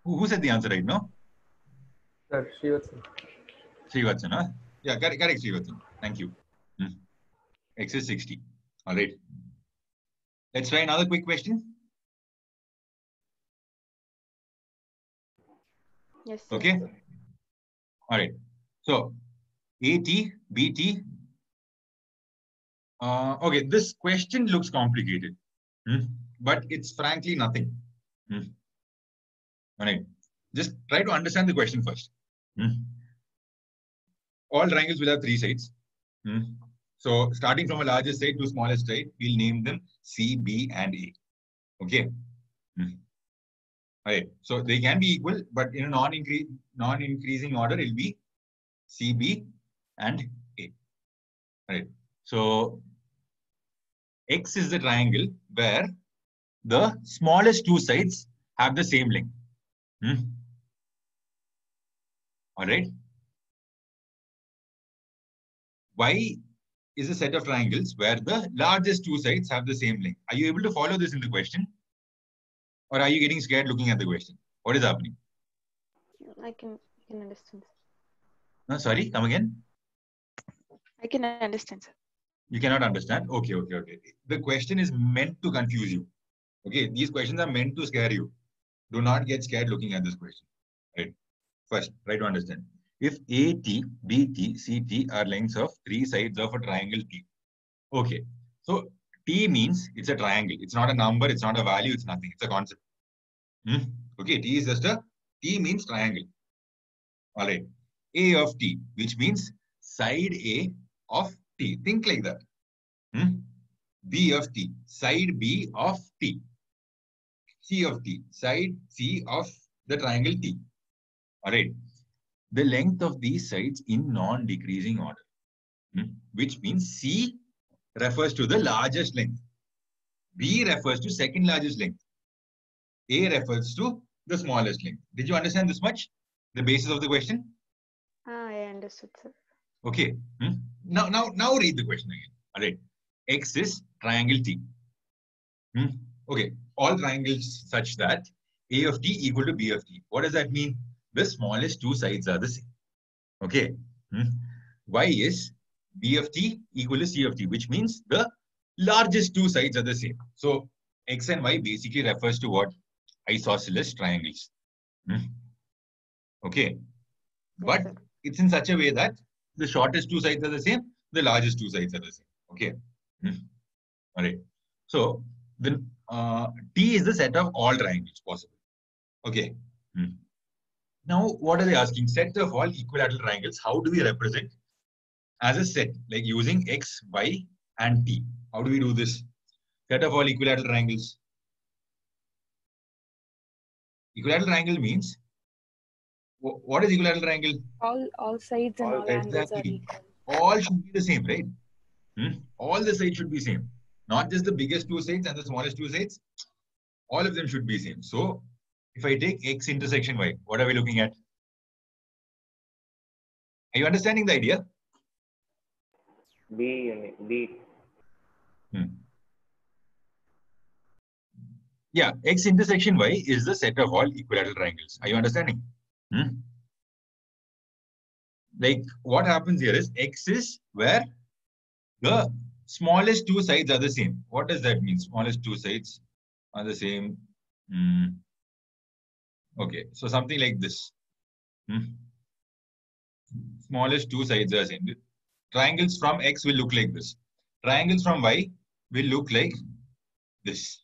Who said the answer right now? Sir, Srivatsan. Srivatsan, huh? Yeah, correct, Srivatsan. Thank you. X is 60. All right. Let's try another quick question. Yes, sir. Okay. All right. So AT, BT. Okay, this question looks complicated, but it's frankly nothing. All right. Just try to understand the question first. All triangles will have three sides. So starting from a largest side to smallest side, we'll name them C, B, and A. Okay. All right. So they can be equal, but in a non-increasing order, it'll be C, B, and A. All right. So X is the triangle where the smallest two sides have the same length. All right. Y is a set of triangles where the largest two sides have the same length. Are you able to follow this in the question? Or are you getting scared looking at the question? What is happening? I can understand. No, sorry, come again. I can understand, sir. You cannot understand? Okay. The question is meant to confuse you. Okay, these questions are meant to scare you. Do not get scared looking at this question. Right. First, try to understand. If AT, BT, CT are lengths of three sides of a triangle T. Okay. So T means it's a triangle. It's not a number. It's not a value. It's nothing. It's a concept. Okay. T is just a T means triangle. All right. A of T, which means side A of T. Think like that. B of T, side B of T. C of T, side C of the triangle T. All right. The length of these sides in non-decreasing order, which means C refers to the largest length. B refers to second largest length. A refers to the smallest length. Did you understand this much? The basis of the question? I understood, sir. Okay. Now read the question again. All right. X is triangle T. Okay. All triangles such that A of T equal to B of T. What does that mean? The smallest two sides are the same. Okay. Y is B of T equal to C of T, which means the largest two sides are the same. So X and Y basically refers to what? Isosceles triangles. Okay. But Yes, it's in such a way that the shortest two sides are the same, the largest two sides are the same. Okay. All right. So the T is the set of all triangles possible. Okay. Now, what are they asking? Set of all equilateral triangles. How do we represent as a set, like using X, Y, and T? How do we do this? Set of all equilateral triangles. Equilateral triangle means, what is equilateral triangle? All sides and all angles are equal. All should be the same, right? All the sides should be same. Not just the biggest two sides and the smallest two sides. All of them should be same. So, if I take X intersection Y, what are we looking at? Are you understanding the idea? B. Yeah, X intersection Y is the set of all equilateral triangles. Are you understanding? Like what happens here is X is where the smallest two sides are the same. What does that mean? Smallest two sides are the same. Okay, so something like this. Smallest two sides are the same. Triangles from X will look like this. Triangles from Y will look like this.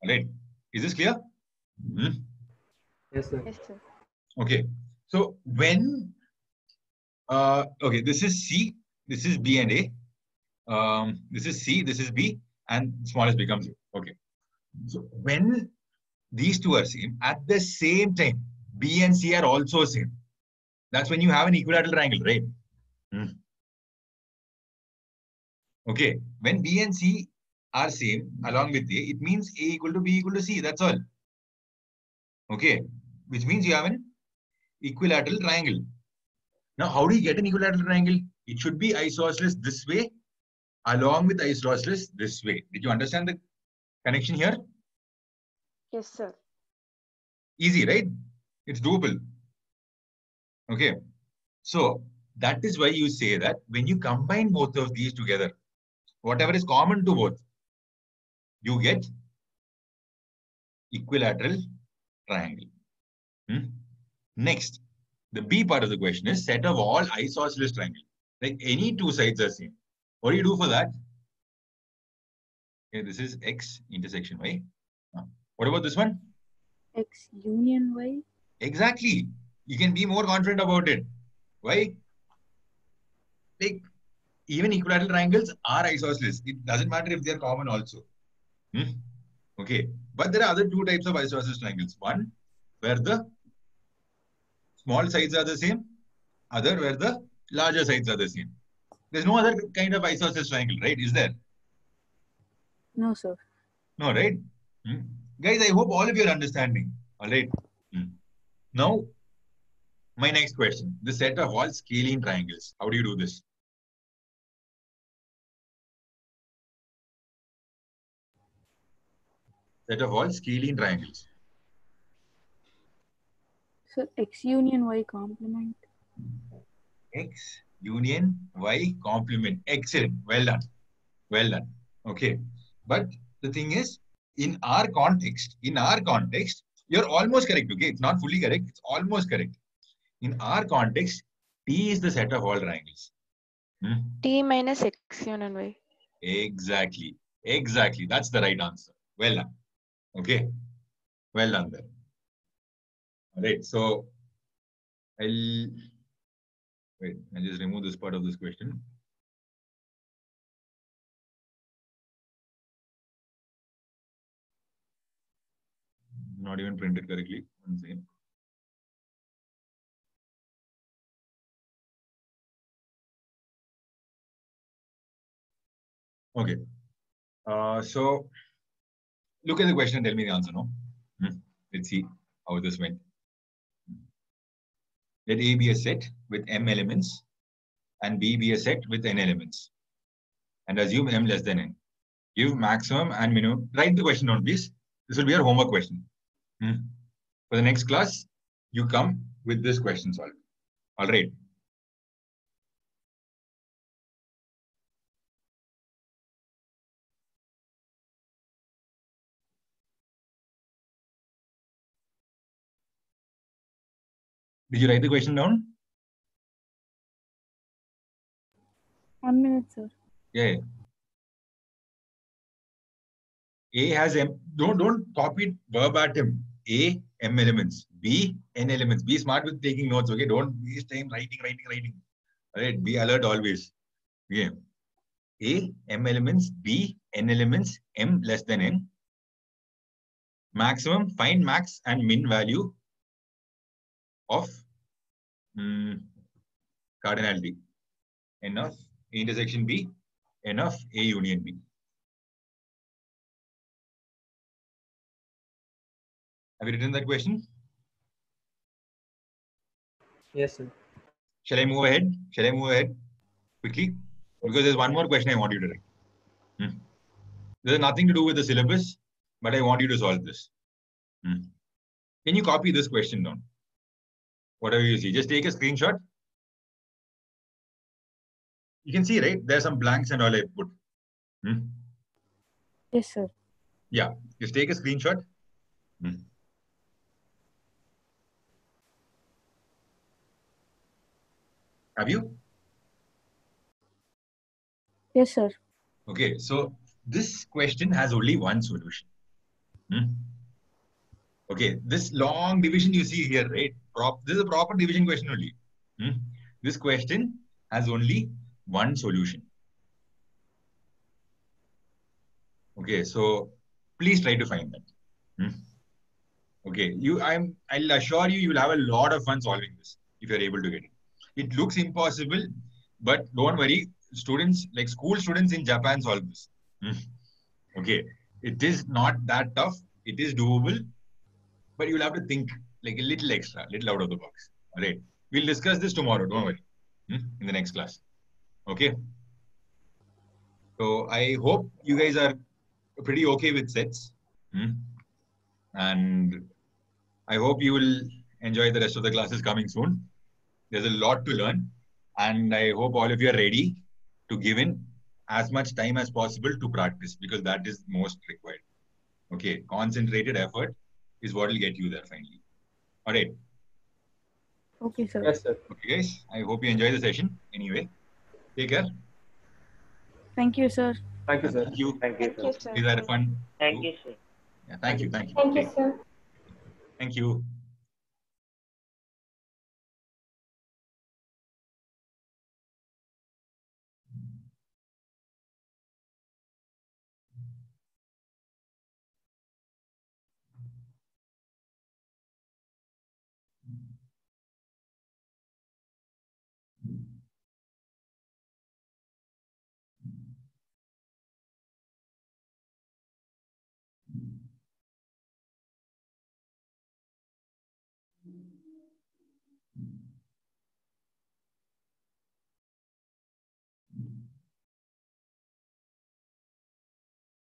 All right. Is this clear? Yes, sir. Yes, sir. Okay. So when okay, this is C, this is B and A. This is C, this is B, and smallest becomes A. Okay. So when these two are same, at the same time, B and C are also same. That's when you have an equilateral triangle, right? Okay. When B and C are same along with A, it means A equal to B equal to C. That's all. Okay. Which means you have an equilateral triangle. Now, how do you get an equilateral triangle? It should be isosceles this way along with isosceles this way. Did you understand the connection here? Yes, sir. Easy, right? It's doable. Okay. So that is why you say that when you combine both of these together, whatever is common to both, you get equilateral triangle. Next, the B part of the question is set of all isosceles triangle. Like any two sides are same. What do you do for that? Okay, this is X intersection Y. What about this one? X union Y. Exactly. You can be more confident about it. Why? Like even equilateral triangles are isosceles. It doesn't matter if they are common also. Okay. But there are other two types of isosceles triangles. One where the small sides are the same. Other where the larger sides are the same. There's no other kind of isosceles triangle, right? Is there? No, sir. No, right? Guys, I hope all of you are understanding. All right. Now, my next question. The set of all scalene triangles. How do you do this? Set of all scalene triangles. So X union Y complement. X union Y complement. Excellent. Well done. Well done. Okay. But the thing is, in our context, you're almost correct. Okay. It's not fully correct. It's almost correct. In our context, T is the set of all triangles. T minus X union Y. Exactly. Exactly. That's the right answer. Well done. Okay. Well done there. All right. So I'll just remove this part of this question. Not even printed correctly. One second. Okay. So look at the question and tell me the answer, no? Let's see how this went. Let A be a set with M elements and B be a set with N elements. And assume M less than N. Give maximum and minimum. Write the question down, please. This will be your homework question. For the next class, you come with this question solved. All right. Did you write the question down? 1 minute, sir. Yeah. A has M. Don't copy it verbatim. A, M elements. B, N elements. Be smart with taking notes, okay? Don't waste time writing. All right. Be alert always. Okay. A, M elements. B, N elements. M less than N. Maximum, find max and min value of cardinality. N of A intersection B, N of A union B. Have you written that question? Yes, sir. Shall I move ahead? Quickly? Because there's one more question I want you to write. This has nothing to do with the syllabus, but I want you to solve this. Can you copy this question down? Whatever you see, just take a screenshot. You can see, right? There's some blanks and all I put. Yes, sir. Yeah, just take a screenshot. Have you? Yes, sir. Okay, so this question has only one solution. Okay, this long division you see here, right? This is a proper division question only. This question has only one solution. Okay, so please try to find that. Okay, I'll assure you, you will have a lot of fun solving this if you're able to get it. It looks impossible, but don't worry. Students, like school students in Japan, solve this. Okay, it is not that tough. It is doable, but you'll have to think like a little extra, little out of the box. All right. We'll discuss this tomorrow. Don't worry. In the next class. Okay. So I hope you guys are pretty okay with sets. And I hope you will enjoy the rest of the classes coming soon. There's a lot to learn. And I hope all of you are ready to give in as much time as possible to practice, because that is most required. Okay. Concentrated effort is what will get you there finally. All right. Okay, sir. Yes, sir. Okay, guys. I hope you enjoy the session. Anyway, take care. Thank you, sir. Thank you, sir. Thank you. Thank you, Thank sir. you, sir. These are fun. Thank you, sir. Yeah, thank you. Thank you. Thank you, sir. Thank you.